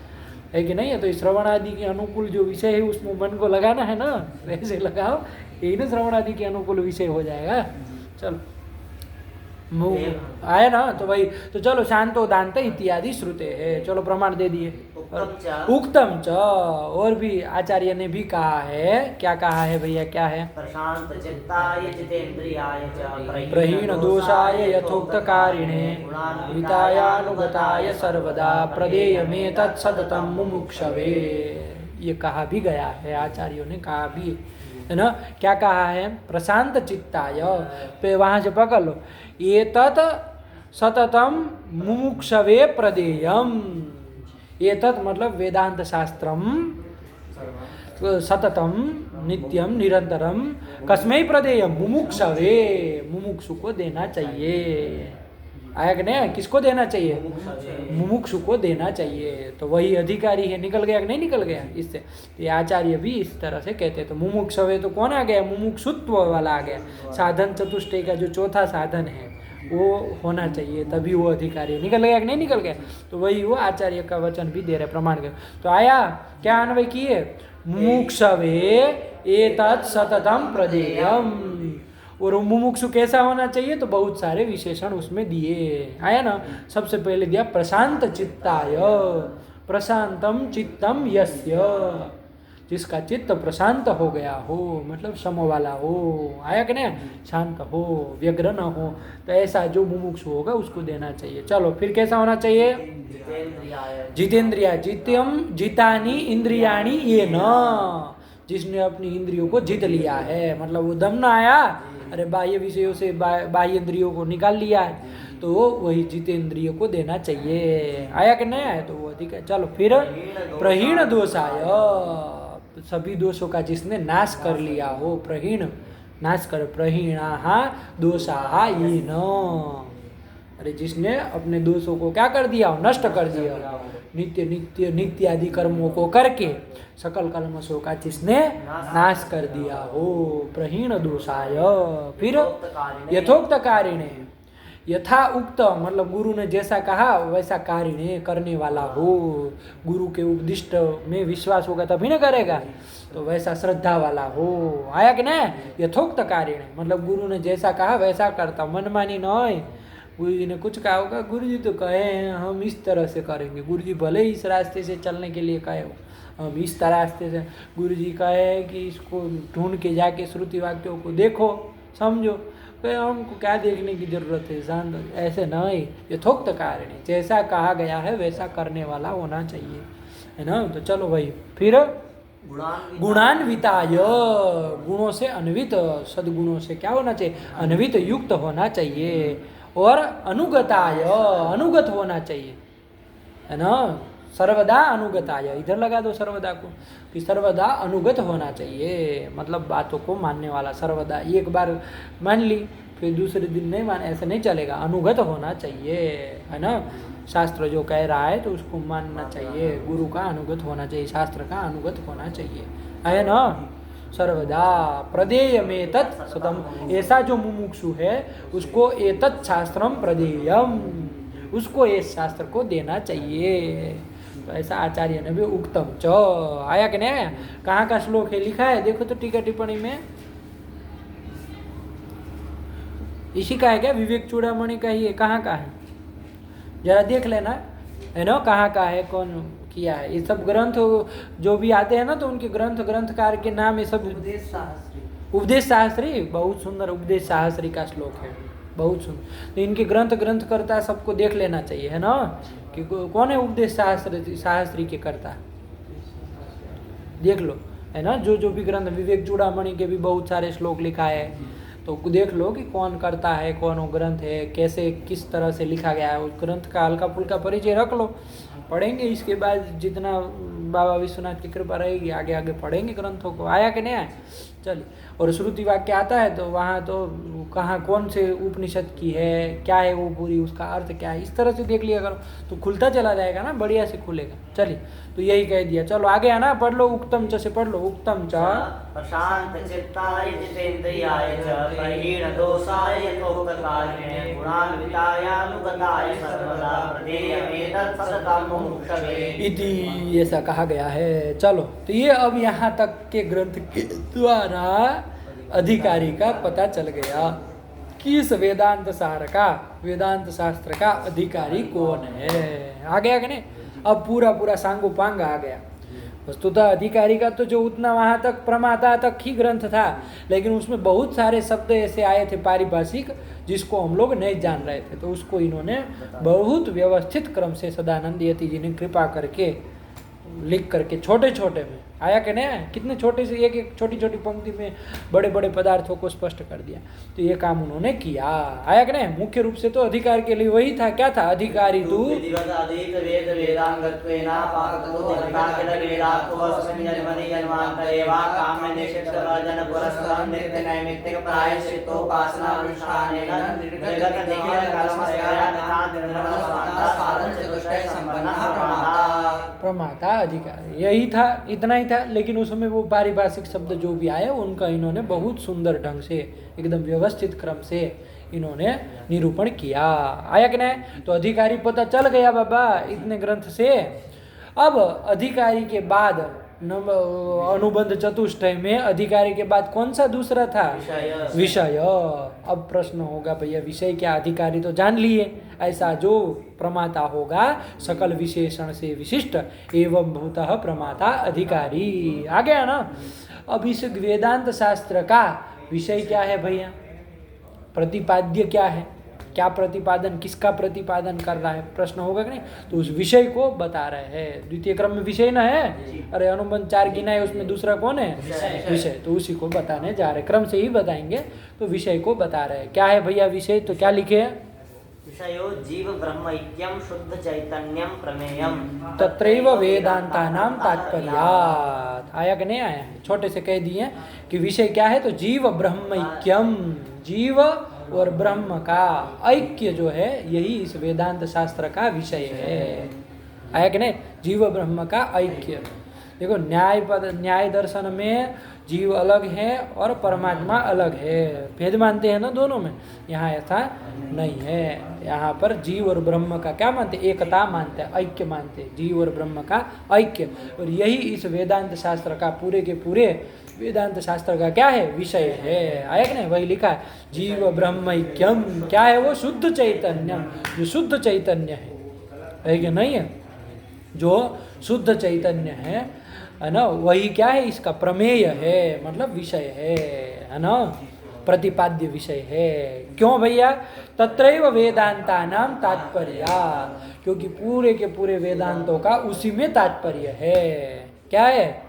है कि नहीं। है तो श्रवण आदि के अनुकूल जो विषय है उसमें मन को लगाना है ना, वैसे लगाओ, यही ना श्रवण आदि के अनुकूल विषय हो जाएगा। चलो, आया ना, तो वही। तो चलो शांतो दांत इत्यादि श्रुते है, चलो प्रमाण दे दिए। उक्तम च, और भी आचार्य ने भी कहा है, क्या कहा है भैया, क्या है? प्रशांत चित्ताय जितेन्द्रियाय च प्रहीण दोषाय यथोक्तकारिणे वितायानुगताय सर्वदा प्रदेयमेतत् सततं मुमुक्षवे। ये कहा भी गया है, आचार्यों ने कहा भी है ना। क्या कहा है? प्रशांत चित्ताय, पे वहाँ से पकड़ लो, एतत् सततं मुमुक्षवे प्रदेयम। एतत् मतलब वेदांत शास्त्रम, सततम नित्यम निरंतरम, कस्मै प्रदेयम? मुमुक्षवे, मुमुक्षु को देना चाहिए। आया कि नहीं? किसको देना चाहिए? मुमुक्षु को देना चाहिए। तो वही अधिकारी है। निकल गया कि नहीं निकल गया इससे? ये आचार्य भी इस तरह से कहते। तो मुमुक्षवे तो कौन आ गया? मुमुक्षुत्व वाला आ गया। साधन चतुष्टय का जो चौथा साधन है वो होना चाहिए, तभी वो अधिकारी। निकल गया कि नहीं निकल गया? तो वही वो आचार्य का वचन भी दे रहे प्रमाण के। तो आया क्या अन्वय किए? मुमुक्षवे एतत् सततम प्रदेयम। और मुमुक्षु कैसा होना चाहिए? तो बहुत सारे विशेषण उसमें दिए। आया ना? सबसे पहले दिया प्रशांत चित्ताय, प्रशांतम चित्तम यस्य, जिसका चित्त प्रशांत हो गया हो, मतलब सम वाला हो। आया कि नहीं? शांत हो, व्यग्र न हो, तो ऐसा जो मुमुक्षु होगा उसको देना चाहिए। चलो फिर कैसा होना चाहिए? जितेंद्रिया जित्यम जितानी इंद्रियाणी ये न, जिसने अपनी इंद्रियों को जीत लिया है, मतलब वो दम ना आया, अरे बाह्य विषयों से बाह्य इंद्रियों को निकाल लिया है, तो वही जितेंद्रियों को देना चाहिए। आया कि नहीं आया? तो वो अधिक है। चलो फिर प्रहीण दोषाय, सभी दोषों का जिसने नाश कर लिया हो, प्रहीण नाश कर, प्रहीणा दोषा ये न, अरे जिसने अपने दोषों को क्या कर दिया? नष्ट कर दिया। नित्य नित्य नित्य आदि कर्मों को करके सकल कल्मशों का जिसने नाश कर दिया हो, प्रहीण दोषाय। फिर यथोक्त कारिणे, यथा उक्त मतलब गुरु ने जैसा कहा वैसा कारिणे करने वाला हो। गुरु के उपदिष्ट में विश्वास होगा तभी ना करेगा, तो वैसा श्रद्धा वाला हो। आया कि नहीं? यथोक्त कारिणे मतलब गुरु ने जैसा कहा वैसा करता, मनमानी न हो। गुरु जी ने कुछ कहा होगा, गुरु जी तो कहे हैं हम इस तरह से करेंगे, गुरु जी भले इस रास्ते से चलने के लिए कहे हो, हम इस तरह रास्ते से, गुरु जी कहे कि इसको ढूंढ के जाके श्रुति वाक्यों को देखो समझो, तो हमको क्या देखने की जरूरत है, शांत ऐसे नहीं। यथोक्त कारण, जैसा कहा गया है वैसा करने वाला होना चाहिए, है ना। तो चलो भाई, फिर गुणान्विताय, गुणों से अन्वित, सद्गुणों से क्या होना चाहिए? अन्वित युक्त होना चाहिए। और अनुगताय, अनुगत होना चाहिए, है ना। सर्वदा अनुगताय, इधर लगा दो सर्वदा को, कि सर्वदा अनुगत होना चाहिए, मतलब बातों को मानने वाला। सर्वदा एक बार मान ली फिर दूसरे दिन नहीं माने, ऐसे नहीं चलेगा, अनुगत होना चाहिए, है ना। शास्त्र जो कह रहा है तो उसको मानना चाहिए, गुरु का अनुगत होना चाहिए, शास्त्र का अनुगत होना चाहिए, है ना। सर्वदा प्रदेयम एतत् सतम, ऐसा जो मुमुक्षु है उसको एतत् शास्त्रम प्रदेयम, उसको इस शास्त्र को देना चाहिए। तो ऐसा आचार्य ने भी उक्तम च, आया कि नहीं आया? कहाँ का श्लोक है लिखा है देखो तो टीका टिप्पणी में, इसी का है क्या? विवेक चूड़ामणि का ही है, कहाँ का है जरा देख लेना, है ना, कहाँ का है, कौन किया है। ये सब ग्रंथ जो भी आते हैं ना तो उनके ग्रंथकार के नाम ये सब, उपदेश शास्त्री, बहुत सुंदर उपदेश शास्त्री का श्लोक है, बहुत सुंदर। तो इनके ग्रंथकर्ता सबको देख लेना चाहिए, है ना, कि कौन है उपदेश शास्त्री के कर्ता, देख लो, है ना। जो भी ग्रंथ, विवेक चूड़ामणि के भी बहुत सारे श्लोक लिखा है, तो देख लो कि कौन करता है, कौन वो ग्रंथ है, कैसे किस तरह से लिखा गया है, उस ग्रंथ का हल्का फुल्का परिचय रख लो, पढ़ेंगे। इसके बाद जितना बाबा विश्वनाथ की कृपा रहेगी आगे आगे पढ़ेंगे ग्रंथों को। आया कि नहीं आया? चलिए। और श्रुति वाक्य आता है तो वहाँ तो कहाँ कौन से उपनिषद की है, क्या है वो पूरी, उसका अर्थ क्या है, इस तरह से देख लिया करो तो खुलता चला जाएगा ना, बढ़िया से खुलेगा। चलिए, तो यही कह दिया। चलो आगे आना, पढ़ लो, उक्तम च से पढ़ लो। उक्तम च प्रशांत चित्ताय जितेन्द्रियाय च प्रहीण दोषाय यथोक्तकारिणे गुणान्विताय अनुगताय सर्वदा प्रदेयमेतत् सततं मुमुक्षवे इति, ऐसा कहा गया है। चलो, तो ये अब यहाँ तक के ग्रंथ के द्वारा अधिकारी का पता चल गया कि इस वेदांत सार का, वेदांत शास्त्र का अधिकारी कौन है। आ गया कि नहीं? अब पूरा पूरा सांगो पांग आ गया। वस्तुतः अधिकारी का तो जो उतना वहाँ तक प्रमाता तक ही ग्रंथ था, लेकिन उसमें बहुत सारे शब्द ऐसे आए थे पारिभाषिक जिसको हम लोग नहीं जान रहे थे, तो उसको इन्होंने बहुत व्यवस्थित क्रम से सदानंद यति जी ने कृपा करके लिख करके छोटे छोटे में आया कि नहीं, कितने छोटे से एक एक छोटी छोटी पंक्ति में बड़े बड़े पदार्थों को स्पष्ट कर दिया। तो ये काम उन्होंने किया। आया कि नहीं? मुख्य रूप से तो अधिकार के लिए वही था। क्या था? अधिकारी तू प्रमाता अधिकारी, यही था, इतना ही था। लेकिन उसमें वो पारिभाषिक शब्द जो भी आए उनका इन्होंने बहुत सुंदर ढंग से एकदम व्यवस्थित क्रम से इन्होंने निरूपण किया। आया कि नहीं? तो अधिकारी पता चल गया बाबा इतने ग्रंथ से। अब अधिकारी के बाद अनुबंध चतुष्टय में अधिकारी के बाद कौन सा दूसरा था? विषय। अब प्रश्न होगा भैया विषय क्या? अधिकारी तो जान लिए, ऐसा जो प्रमाता होगा सकल विशेषण से विशिष्ट एवं भूतः प्रमाता अधिकारी। आ गया ना? अब इस वेदांत शास्त्र का विषय क्या है भैया? प्रतिपाद्य क्या है? क्या प्रतिपादन, किसका प्रतिपादन कर रहा है? प्रश्न होगा कि नहीं? तो उस विषय को बता रहे हैं। द्वितीय क्रम में विषय ना है? अरे अनुबंध 4 गिना है, उसमें दूसरा कौन है? विषय। तो उसी को बताने जा रहे, क्रम से ही बताएंगे। तो विषय को बता रहे हैं। क्या है भैया विषय? तो क्या लिखे है? विषयो जीव ब्रह्म ऐक्यम शुद्ध चैतन्यम प्रमेयम तत्रैव वेदांतानां तात्पर्यात्। आया कि नहीं आया? छोटे से कह दिए कि विषय क्या है? तो जीव ब्रह्म ऐक्यम, जीव और ब्रह्म का ऐक्य जो है यही इस वेदांत शास्त्र का विषय है। आया कि नहीं? जीव ब्रह्म का ऐक्य। देखो न्याय दर्शन में जीव अलग है और परमात्मा अलग है, भेद मानते हैं ना दोनों में। यहाँ ऐसा नहीं है। यहाँ पर जीव और ब्रह्म का क्या मानते? एकता मानते हैं, ऐक्य मानते हैं। जीव और ब्रह्म का ऐक्य, और यही इस वेदांत शास्त्र का, पूरे के पूरे वेदांत शास्त्र का क्या है? विषय है। आया कि नहीं? वही लिखा है जीव ब्रह्म ऐक्यम। क्या है वो? शुद्ध चैतन्यम, जो शुद्ध चैतन्य है कि नहीं है? जो शुद्ध चैतन्य है ना, वही क्या है? इसका प्रमेय है, मतलब विषय है ना, प्रतिपाद्य विषय है। क्यों भैया? तत्रैव वेदांतानां तात्पर्या, क्योंकि पूरे के पूरे वेदांतों का उसी में तात्पर्य है। क्या है?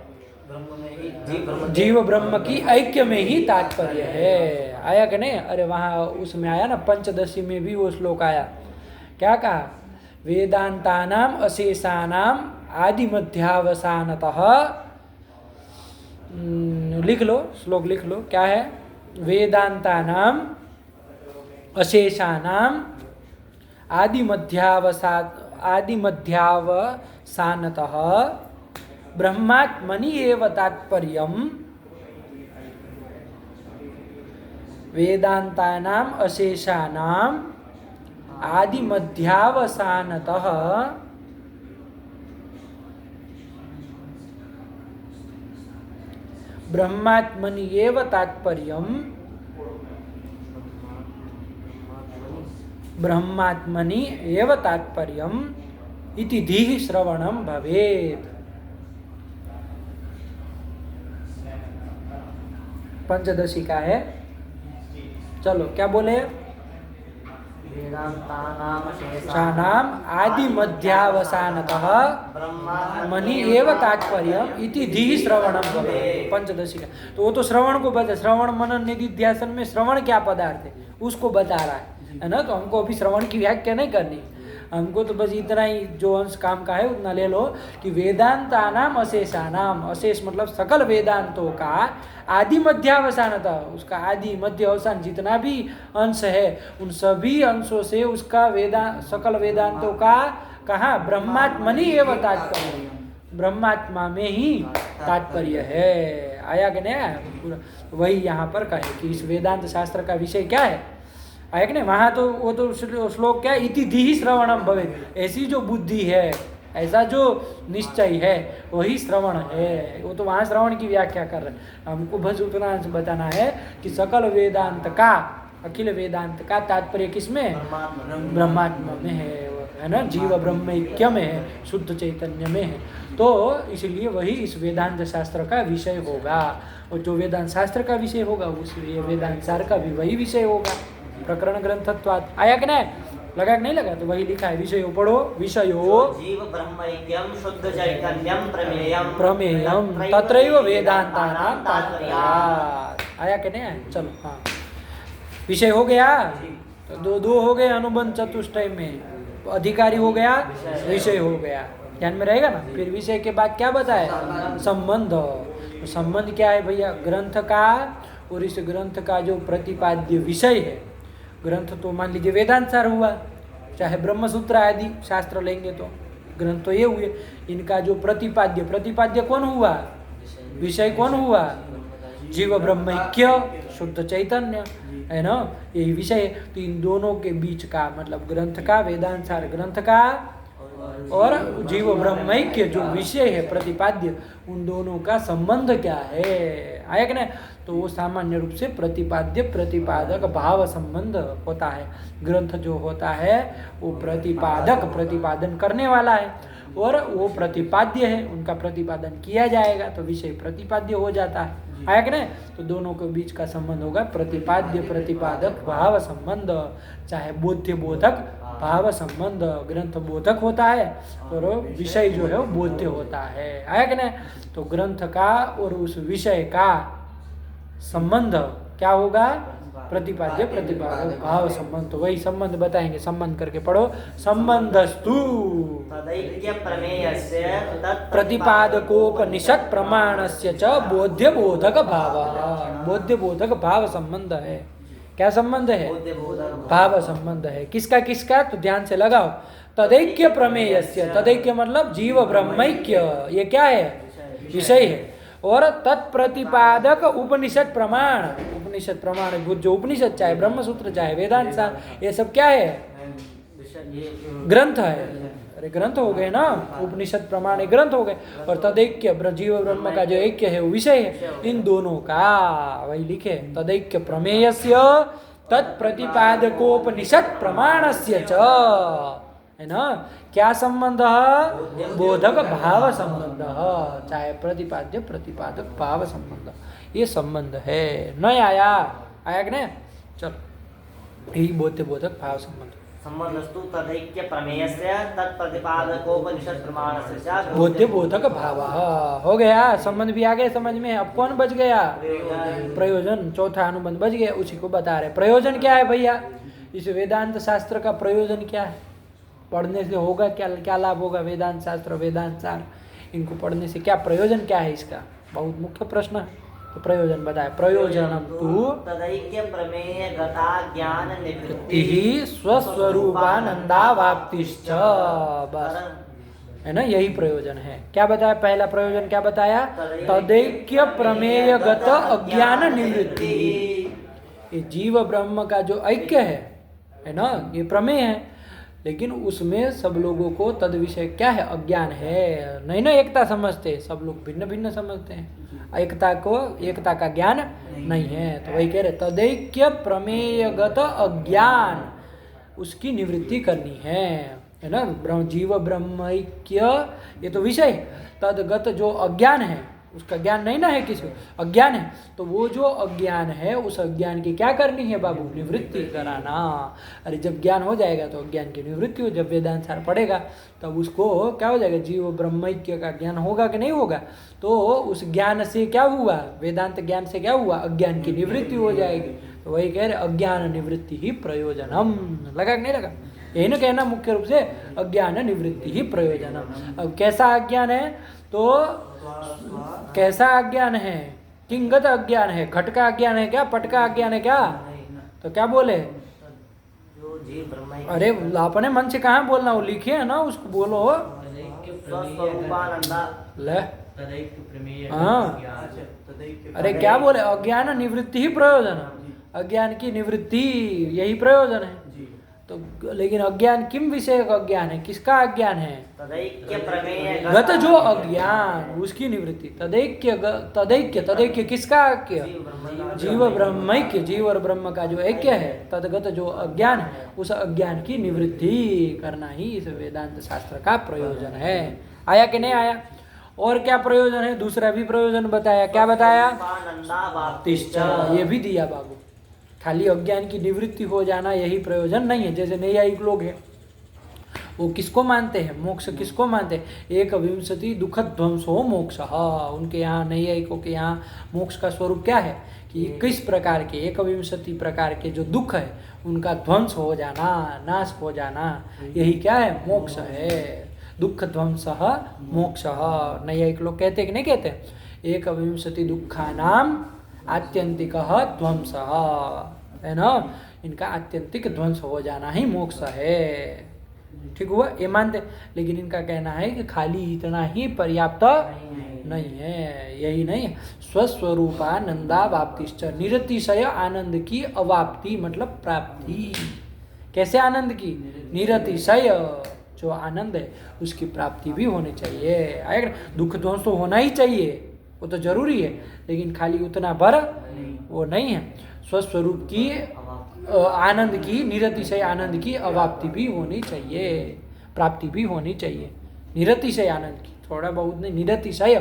जीव ब्रह्म की ऐक्य में ही तात्पर्य है। आया कि नहीं? अरे वहाँ उसमें आया ना, पंचदशी में भी वो श्लोक आया। क्या कहा? वेदांतानां अशेषाणां आदि मध्यावसानतः। लिख लो, श्लोक लिख लो। क्या है? वेदांतानां अशेषाणां आदि मध्यावसानतः ब्रह्मात्मनि एव तात्पर्यम्। वेदांतानां अशेषाणां आदि मध्यावसानतः ब्रह्मात्मनि एव तात्पर्यम्। ब्रह्मात्मनि एव तात्पर्यम् इति धीः श्रवणं भवेत्। पंचदशी का है। चलो क्या बोले? वेदांतानाम आदि मध्यावसानतः ब्रह्मात्मनि एव तात्पर्यम् इति धीः श्रवणं भवेत्। पंचदशी का तो वो तो श्रवण को बता, श्रवण मनन निधिध्यासन में श्रवण क्या पदार्थ है उसको बता रहा है ना। तो हमको अभी श्रवण की व्याख्या नहीं करनी, हमको तो बस इतना ही जो अंश काम का है उतना ले लो कि वेदांतानाम अशेषानाम, अशेष मतलब सकल वेदांतों का आदि मध्यावसानतः, उसका आदि मध्य अवसान जितना भी अंश है उन सभी अंशों से उसका सकल वेदांतों का कहाँ? ब्रह्मात्मनि एव तात्पर्य, ब्रह्मात्मा में ही तात्पर्य है। आया कि नहीं? वही यहाँ पर कहे कि इस वेदांत शास्त्र का विषय क्या है? आया कि नहीं? वहाँ तो वो तो श्लोक क्या है? इति धीः श्रवणं भवेत्। ऐसी जो बुद्धि है, ऐसा जो निश्चय है वही श्रवण है। वो तो वहाँ श्रवण की व्याख्या कर रहे हैं। हमको बस उतना बताना है कि सकल वेदांत का अखिल वेदांत का तात्पर्य किसमें? ब्रह्मात्मा में है ना, जीव ब्रह्म ऐक्य में है, शुद्ध चैतन्य में है। तो इसलिए वही इस वेदांत शास्त्र का विषय होगा, और जो वेदांत शास्त्र का विषय होगा उसलिए वेदांत सार का भी वही विषय होगा। प्रकरण ग्रंथत्वात् आया कि नहीं, लगा कि नहीं लगा? तो वही लिखा है, विषयो पढ़ो, विषयो जीव ब्रह्मैक्यं शुद्ध चैतन्यं प्रमेयं प्रमेयम तत्रैव वेदांतानां तात्पर्यात्। आया कि नहीं आया? चलो हाँ, विषय हो गया तो दो हो गए अनुबंध चतुष्टय में, अधिकारी हो गया, विषय हो गया, ध्यान में रहेगा ना। फिर विषय के बाद क्या बताया? संबंध। तो संबंध क्या है भैया? ग्रंथ का और इस ग्रंथ का जो प्रतिपाद्य विषय है, ग्रंथ तो मान लीजिए वेदांत सार हुआ, चाहे ब्रह्मसूत्र आदि शास्त्र लेंगे तो ग्रंथ तो ये हुए, इनका जो प्रतिपाद्य कौन हुआ? विषय कौन हुआ? जीव ब्रह्मैक्य शुद्ध चैतन्य, है ना, यही विषय है। तो इन दोनों के बीच का मतलब ग्रंथ का, वेदांत सार ग्रंथ का और जीव ब्रह्मैक्य जो विषय है प्रतिपाद्य, उन दोनों का संबंध क्या है? आया कि नहीं? तो वो सामान्य रूप से प्रतिपाद्य प्रतिपादक भाव संबंध होता है। ग्रंथ जो होता है वो प्रतिपादक प्रतिपादन करने वाला है, और वो प्रतिपाद्य है, उनका प्रतिपादन किया जाएगा तो विषय प्रतिपाद्य हो जाता है। आया कि नहीं? तो दोनों के बीच का संबंध होगा प्रतिपाद्य प्रतिपादक भाव संबंध, चाहे बोध्य बोधक भाव संबंध। ग्रंथ बोधक होता है और विषय जो है वो बोध्य होता है। आया कि नहीं? तो ग्रंथ का और उस विषय का संबंध क्या होगा? प्रतिपाद्य प्रतिपादक भाव संबंध। तो वही संबंध बताएंगे, संबंध करके पढ़ो। संबंधस्तु तदैक्य प्रमेयस्य प्रतिपादकोपनिषद प्रमाणस्य च बोध्य बोधक भाव। बोध्य बोधक भाव संबंध है। क्या संबंध है? भाव संबंध है। किसका किसका? तो ध्यान से लगाओ। तदैक्य प्रमेयस्य, तदैक्य मतलब जीव ब्रह्मैक्य, ये क्या है? विषय है। और तत्प्रतिपादक उपनिषद प्रमाण, उपनिषद प्रमाण जो उपनिषद चाहे ब्रह्मसूत्र चाहे वेदांत सार, ये सब क्या है? ग्रंथ है। अरे ग्रंथ हो गए ना, उपनिषद प्रमाण एक ग्रंथ हो गए, और तदैक्य जीव ब्रह्म का जो ऐक्य है वो विषय है। इन दोनों का वही लिखे, तदैक्य प्रमेयस्य तत्प्रतिपादकोपनिषद प्रमाणस्य च, है ना। क्या संबंध? बोधक भाव संबंध, चाहे प्रतिपाद्य प्रतिपादक भाव संबंध, ये संबंध है। नहीं आया? आया कि नहीं? चलो, यही बोध्य बोधक भाव संबंध। संबंधस्तु तदैक्य प्रमेयस्य तत्प्रतिपादकोपनिषद प्रमाणस्य च बोध्य बोधक भाव हो गया। संबंध भी आ गए समझ में। अब कौन बच गया? प्रयोजन। चौथा अनुबंध बच गया, उसी को बता रहे। प्रयोजन क्या है भैया? इस वेदांत शास्त्र का प्रयोजन क्या है? पढ़ने से होगा क्या, क्या लाभ होगा? वेदांत शास्त्र वेदांत सार, इनको पढ़ने से क्या प्रयोजन क्या है? इसका बहुत मुख्य प्रश्न है। तो प्रयोजन बताए। प्रयोजनम तु तदैक्य प्रमेय गता ज्ञान निवृत्ति स्वस्वरूपानंदावाप्तिश्च, बस, है ना, यही प्रयोजन है। क्या बताया? पहला प्रयोजन क्या बताया? तदैक्य प्रमेयगत अज्ञान निवृत्ति। ये जीव ब्रह्म का जो ऐक्य है ना, ये प्रमेय है, लेकिन उसमें सब लोगों को तद विषय क्या है? अज्ञान है। नहीं ना एकता समझते, सब लोग भिन्न भिन्न समझते हैं। एकता को, एकता का ज्ञान नहीं है। तो वही कह रहे, तदैक्य प्रमेयगत अज्ञान, उसकी निवृत्ति करनी है ना। जीव ब्रह्मैक्य ये तो विषय, तदगत जो अज्ञान है उसका ज्ञान नहीं ना है, किसी अज्ञान है, तो वो जो अज्ञान है उस अज्ञान की क्या करनी है बाबू? निवृत्ति कराना। अरे जब ज्ञान हो जाएगा तो अज्ञान की निवृत्ति हो। जब वेदांत सार पढ़ेगा तब उसको क्या हो जाएगा? जीव ब्रह्मैक्य का ज्ञान होगा कि नहीं होगा? तो उस ज्ञान से क्या हुआ? वेदांत ज्ञान से क्या हुआ? अज्ञान की निवृत्ति हो जाएगी। तो वही कह रहे, अज्ञान निवृत्ति ही प्रयोजनम। लगा कि नहीं लगा? यही ना कहना मुख्य रूप से, अज्ञान निवृत्ति ही प्रयोजनम। अब कैसा अज्ञान है? तो कैसा अज्ञान है? किंगत अज्ञान है। घट का अज्ञान है क्या? पट का अज्ञान है क्या? तो क्या बोले? अरे अपने मन से कहाँ बोलना, वो लिखे है ना, उसको बोलो। ले हाँ, अरे क्या बोले? अज्ञान निवृत्ति ही प्रयोजन, अज्ञान की निवृत्ति यही प्रयोजन है। तो लेकिन अज्ञान किम विषय का अज्ञान है, किसका अज्ञान है? तदैक्य प्रमेय गत जो अज्ञान उसकी निवृत्ति। तदैक्य किसका ऐक्य? जीव ब्रह्मैक्य, जीव और ब्रह्म का जो ऐक्य है, तदगत जो अज्ञान है उस अज्ञान की निवृत्ति करना ही इस वेदांत शास्त्र का प्रयोजन है। आया कि नहीं आया? और क्या प्रयोजन है? दूसरा भी प्रयोजन बताया। क्या बताया? ये भी दिया बाबू। खाली अज्ञान की निवृत्ति हो जाना यही प्रयोजन नहीं है। जैसे नैयायिक लोग हैं, वो किसको मानते हैं? मोक्ष किसको मानते हैं? एक विंशति दुख ध्वंसो मोक्ष। उनके यहाँ नैयायिकों के यहाँ मोक्ष का स्वरूप क्या है कि 21 प्रकार के, 21 प्रकार के जो दुख है उनका ध्वंस हो जाना, नाश हो जाना, यही क्या है? मोक्ष है। दुख ध्वंस मोक्ष। नैयायिक लोग कहते कि नहीं कहते? 21 दुखानाम आत्यंतिक ध्वंस है ना, इनका आत्यंतिक ध्वंस हो जाना ही मोक्ष है। ठीक हुआ, ये मानते। लेकिन इनका कहना है कि खाली इतना ही पर्याप्त नहीं है। यही नहीं, स्वस्वरूपानंदावाप्तिश्च, निरतिशय आनंद की अवाप्ति मतलब प्राप्ति। कैसे आनंद की? निरतिशय जो आनंद है उसकी प्राप्ति भी होनी चाहिए। दुख ध्वंस तो होना ही चाहिए, वो तो जरूरी है, लेकिन खाली उतना भर वो नहीं है। स्वस्वरूप की आनंद की, निरतिशय आनंद की अवाप्ति भी होनी चाहिए, प्राप्ति भी होनी चाहिए। निरतिशय आनंद की, थोड़ा बहुत नहीं, निरतिशय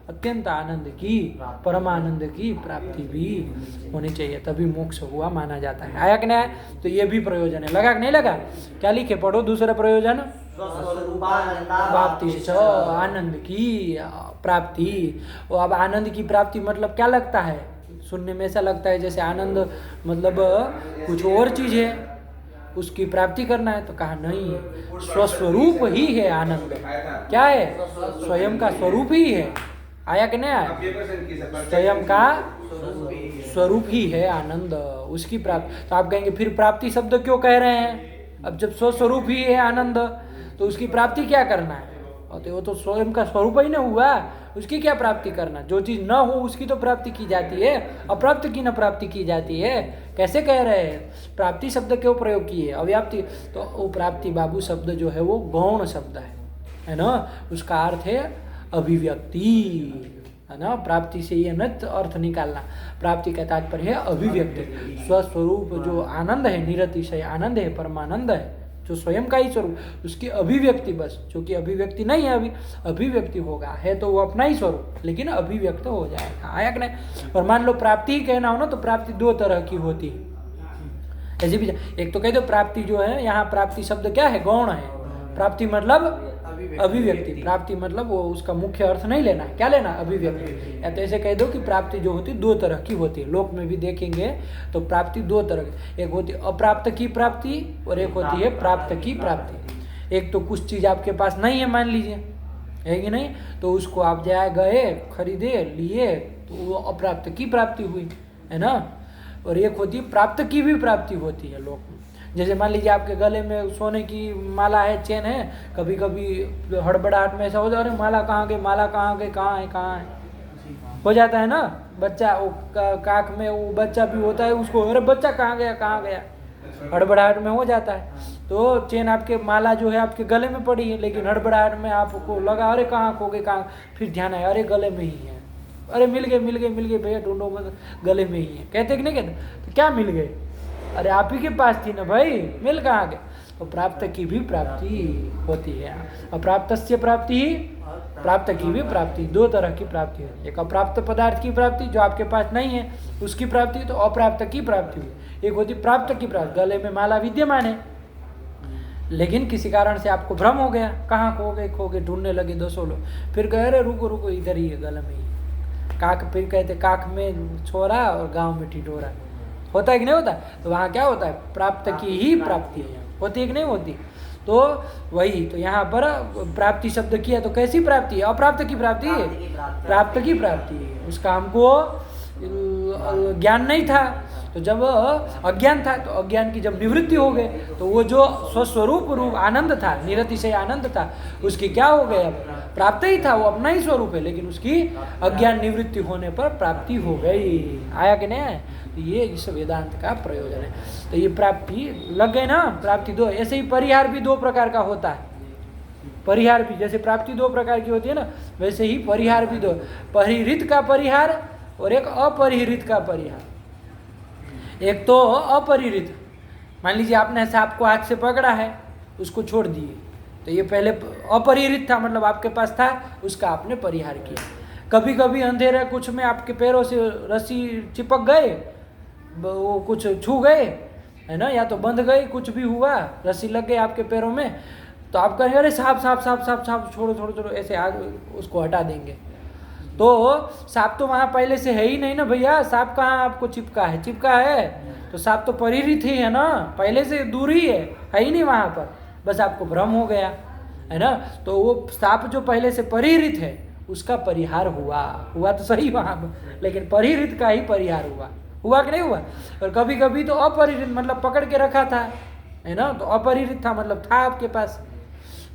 अत्यंत आनंद की, परमानंद की प्राप्ति भी होनी चाहिए, तभी मोक्ष हुआ माना जाता है। आया कि नहीं? तो ये भी प्रयोजन है। लगा कि नहीं लगा? क्या लिखे? पढ़ो दूसरा प्रयोजन। प्राप्ति, आनंद की प्राप्ति। और अब आनंद की प्राप्ति मतलब क्या लगता है? सुनने में ऐसा लगता है जैसे आनंद मतलब कुछ और चीज है, उसकी प्राप्ति करना है। तो कहा नहीं, स्वस्वरूप ही है आनंद। क्या है? स्वयं का स्वरूप ही है। आया कि नहीं आया? स्वयं का स्वरूप ही है आनंद, उसकी प्राप्ति। तो आप कहेंगे फिर प्राप्ति शब्द क्यों कह रहे हैं? अब जब स्वस्वरूप ही है आनंद तो उसकी प्राप्ति क्या करना है? तो वो तो स्वयं का स्वरूप ही ना हुआ, उसकी क्या प्राप्ति करना? जो चीज न हो उसकी तो प्राप्ति की जाती है, अप्राप्त की न प्राप्ति की जाती है। कैसे कह रहे हैं? प्राप्ति शब्द क्यों प्रयोग किए? अव्याप्ति। तो वो प्राप्ति बाबू शब्द जो है वो गौण शब्द है ना, उसका अर्थ है अभिव्यक्ति, है ना। प्राप्ति से ये न अर्थ निकालना, प्राप्ति का तात्पर्य है अभिव्यक्ति। स्वस्वरूप जो आनंद है, निरतिशय आनंद है, परमानंद है, जो स्वयं का ही स्वरूप, उसकी अभिव्यक्ति बस, जो कि अभिव्यक्ति नहीं है, अभी अभिव्यक्ति होगा, है तो वो अपना ही स्वरूप, लेकिन अभिव्यक्त हो जाएगा। आया कि नहीं? और मान लो प्राप्ति ही कहना हो ना, तो प्राप्ति दो तरह की होती है। ऐसे भी एक तो कह दो प्राप्ति जो है, यहाँ प्राप्ति शब्द क्या है? गौण है। प्राप्ति मतलब अभिव्यक्ति, प्राप्ति मतलब वो उसका मुख्य अर्थ नहीं लेना है, क्या लेना? अभिव्यक्ति। या तो ऐसे कह दो कि प्राप्ति जो होती दो तरह की होती है। लोक में भी देखेंगे तो प्राप्ति दो तरह की, एक होती है अप्राप्त की प्राप्ति और एक होती है प्राप्त की प्राप्ति। एक तो कुछ चीज आपके पास नहीं है, मान लीजिए, है कि नहीं, तो उसको आप जाए गए, खरीदे, लिए, तो वो अप्राप्त की प्राप्ति हुई, है ना। और एक होती है प्राप्त की भी प्राप्ति होती है लोक में। जैसे मान लीजिए आपके गले में सोने की माला है, चेन है, कभी कभी हड़बड़ाहट में ऐसा हो जाए, अरे माला कहाँ गई, माला कहाँ गई, कहाँ है, हो जाता है ना। बच्चा वो काख में वो बच्चा भी होता है, उसको अरे बच्चा कहाँ गया, हड़बड़ाहट में हो जाता है। तो चेन आपके माला जो है आपके गले में पड़ी है, लेकिन हड़बड़ाहट में आपको लगा अरे कहाँ खो गई, कहाँ, फिर ध्यान आया अरे गले में ही है, अरे मिल गए भैया, ढूंढो मत, गले में ही है। कहते कि नहीं कहते? तो क्या मिल गए? अरे आप ही के पास थी ना भाई, मिल कहाँ गए? तो प्राप्त की भी प्राप्ति होती है। अप्राप्त से प्राप्ति ही, प्राप्त की भी प्राप्ति, दो तरह की प्राप्ति है। एक अप्राप्त पदार्थ की प्राप्ति जो आपके पास नहीं है उसकी प्राप्ति, तो अप्राप्त की प्राप्ति हुई। एक होती प्राप्त की प्राप्ति, गले में माला विद्यमान है लेकिन किसी कारण से आपको भ्रम हो गया, कहाँ खो गए, ढूंढने लगे 200 लोग, फिर कह रहे रुको इधर ही है, गले में ही। काक, फिर कहते काक में छोरा और गाँव में टिटोरा, होता है कि नहीं होता? तो वहाँ क्या होता है? प्राप्त की ही प्राप्ति है, होती है कि नहीं होती? तो वही, तो यहाँ पर प्राप्ति शब्द किया तो कैसी प्राप्ति है? अप्राप्त की प्राप्ति है, प्राप्त की प्राप्ति है। उसका हमको ज्ञान नहीं था, तो जब अज्ञान था, तो अज्ञान की जब निवृत्ति हो गई, तो वो जो स्वस्वरूप रूप आनंद था, निरतिशय आनंद था, उसकी क्या हो गया? प्राप्त ही था, वो अपना ही स्वरूप है, लेकिन उसकी अज्ञान निवृत्ति होने पर प्राप्ति हो गई। आया कि नहीं आया? ये इस वेदांत का प्रयोजन है। तो ये प्राप्ति लग गए ना, प्राप्ति दो। ऐसे ही परिहार भी दो प्रकार का होता है। परिहार भी जैसे प्राप्ति दो प्रकार की होती है ना, वैसे ही परिहार भी दो, परिहृत का परिहार और एक अपरिहृत का परिहार। एक तो अपरिहृत, मान लीजिए आपने सांप को हाथ से पकड़ा है, उसको छोड़ दिए, तो ये पहले अपरिहृत था, मतलब आपके पास था, उसका आपने परिहार किया। कभी कभी अंधेरे कुछ में आपके पैरों से रस्सी चिपक गए, वो कुछ छू गए, है ना, या तो बंध गई, कुछ भी हुआ, रस्सी लग गई आपके पैरों में, तो आप कहेंगे अरे सांप सांप सांप सांप सांप, छोड़ो छोड़ो छोड़ो, ऐसे आग उसको हटा देंगे। तो सांप तो वहाँ पहले से है ही नहीं ना भैया, सांप कहाँ आपको चिपका है? चिपका है तो सांप तो परिहृत ही है ना, पहले से दूर ही है ही नहीं वहाँ पर, बस आपको भ्रम हो गया, है ना। तो वो सांप जो पहले से परिहृत है उसका परिहार हुआ तो सही वहाँ पर, लेकिन परिहृत का ही परिहार हुआ कि नहीं हुआ। और कभी कभी तो अपरिहृत, मतलब पकड़ के रखा था, है ना, तो अपरिहृत था, मतलब था आपके पास,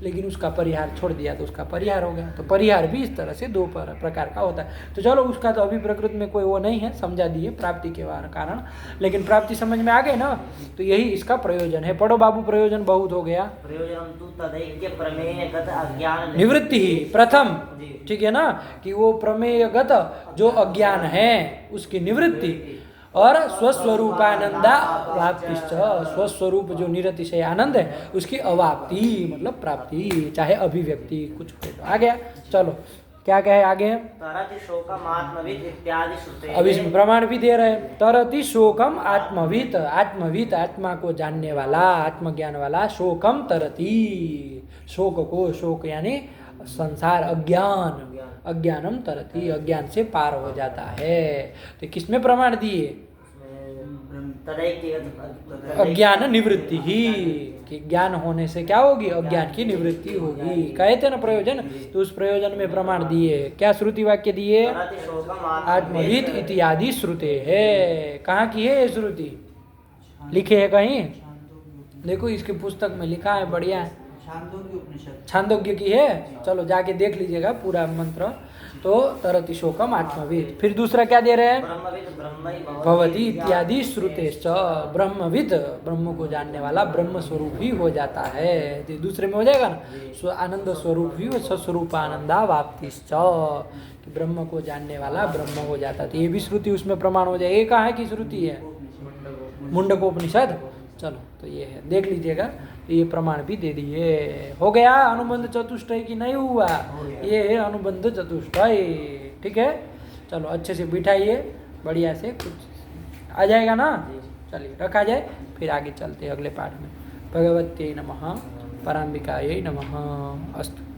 लेकिन उसका परिहार छोड़ दिया तो उसका परिहार हो गया। तो परिहार भी इस तरह से दो प्रकार का होता है। तो चलो, उसका तो अभी प्रकृत में कोई वो नहीं है, समझा दिए प्राप्ति के कारण, लेकिन प्राप्ति समझ में आ गई ना, तो यही इसका प्रयोजन है। पढ़ो बाबू, प्रयोजन बहुत हो गया। प्रयोजन तु तदैक्य प्रमेयगत अज्ञान निवृत्ति ही प्रथम, ठीक है ना, कि वो प्रमेयगत जो अज्ञान है उसकी निवृत्ति, और स्वस्वरूपानंदा अवाप्तिश्च, स्वस्वरूप जो निरतिशय आनंद है उसकी अवाप्ति, मतलब प्राप्ति, चाहे अभिव्यक्ति, कुछ आ गया। चलो क्या कहे आगे, तरति शोकम आत्मविद इत्यादि श्रुते। अब इसमें प्रमाण भी दे रहे हैं। तरति शोकम आत्मविद, आत्मविद आत्मा को जानने वाला, आत्मज्ञान वाला, शोकम तरति, शोक को, शोक यानी संसार, अज्ञानम तरति, अज्ञान से पार हो जाता है। तो किसमें प्रमाण दिए? अज्ञान निवृत्ति ही, कि ज्ञान होने से क्या होगी? अज्ञान की निवृत्ति होगी। कहे थे ना प्रयोजन, तो उस प्रयोजन में प्रमाण दिए। क्या श्रुति वाक्य दिए? आत्मविद इत्यादि श्रुते है। कहाँ की है ये श्रुति? लिखे है कहीं? देखो इसके पुस्तक में लिखा है, बढ़िया है, छांदोग्य की है। चलो जाके देख लीजिएगा पूरा मंत्र। तो तरति शोकम आत्मविद। फिर दूसरा क्या दे रहे हैं? भवति इत्यादि श्रुतेश्च, ब्रह्मविद, ब्रह्म को जानने वाला ब्रह्म स्वरूप ही हो जाता है। तो दूसरे में हो जाएगा ना, आनंद स्वरूप ही, स्वस्वरूप आनंदा वाप्तिश्च, कि ब्रह्म को जानने वाला ब्रह्म हो जाता है। तो ये भी श्रुति उसमें प्रमाण हो जाए। ये कहाँ है की श्रुति है? मुंडकोपनिषद। चलो तो ये है, देख लीजिएगा। तो ये प्रमाण भी दे दिए। हो गया अनुबंध चतुष्टय की नहीं हुआ? ये है अनुबंध चतुष्टय, ठीक है। चलो अच्छे से बिठाइए, बढ़िया से, कुछ आ जाएगा ना। चलिए रखा जाए, फिर आगे चलते हैं अगले पाठ में। भगवत्यै नमः, पराम्बिकायै नमः। अस्तु।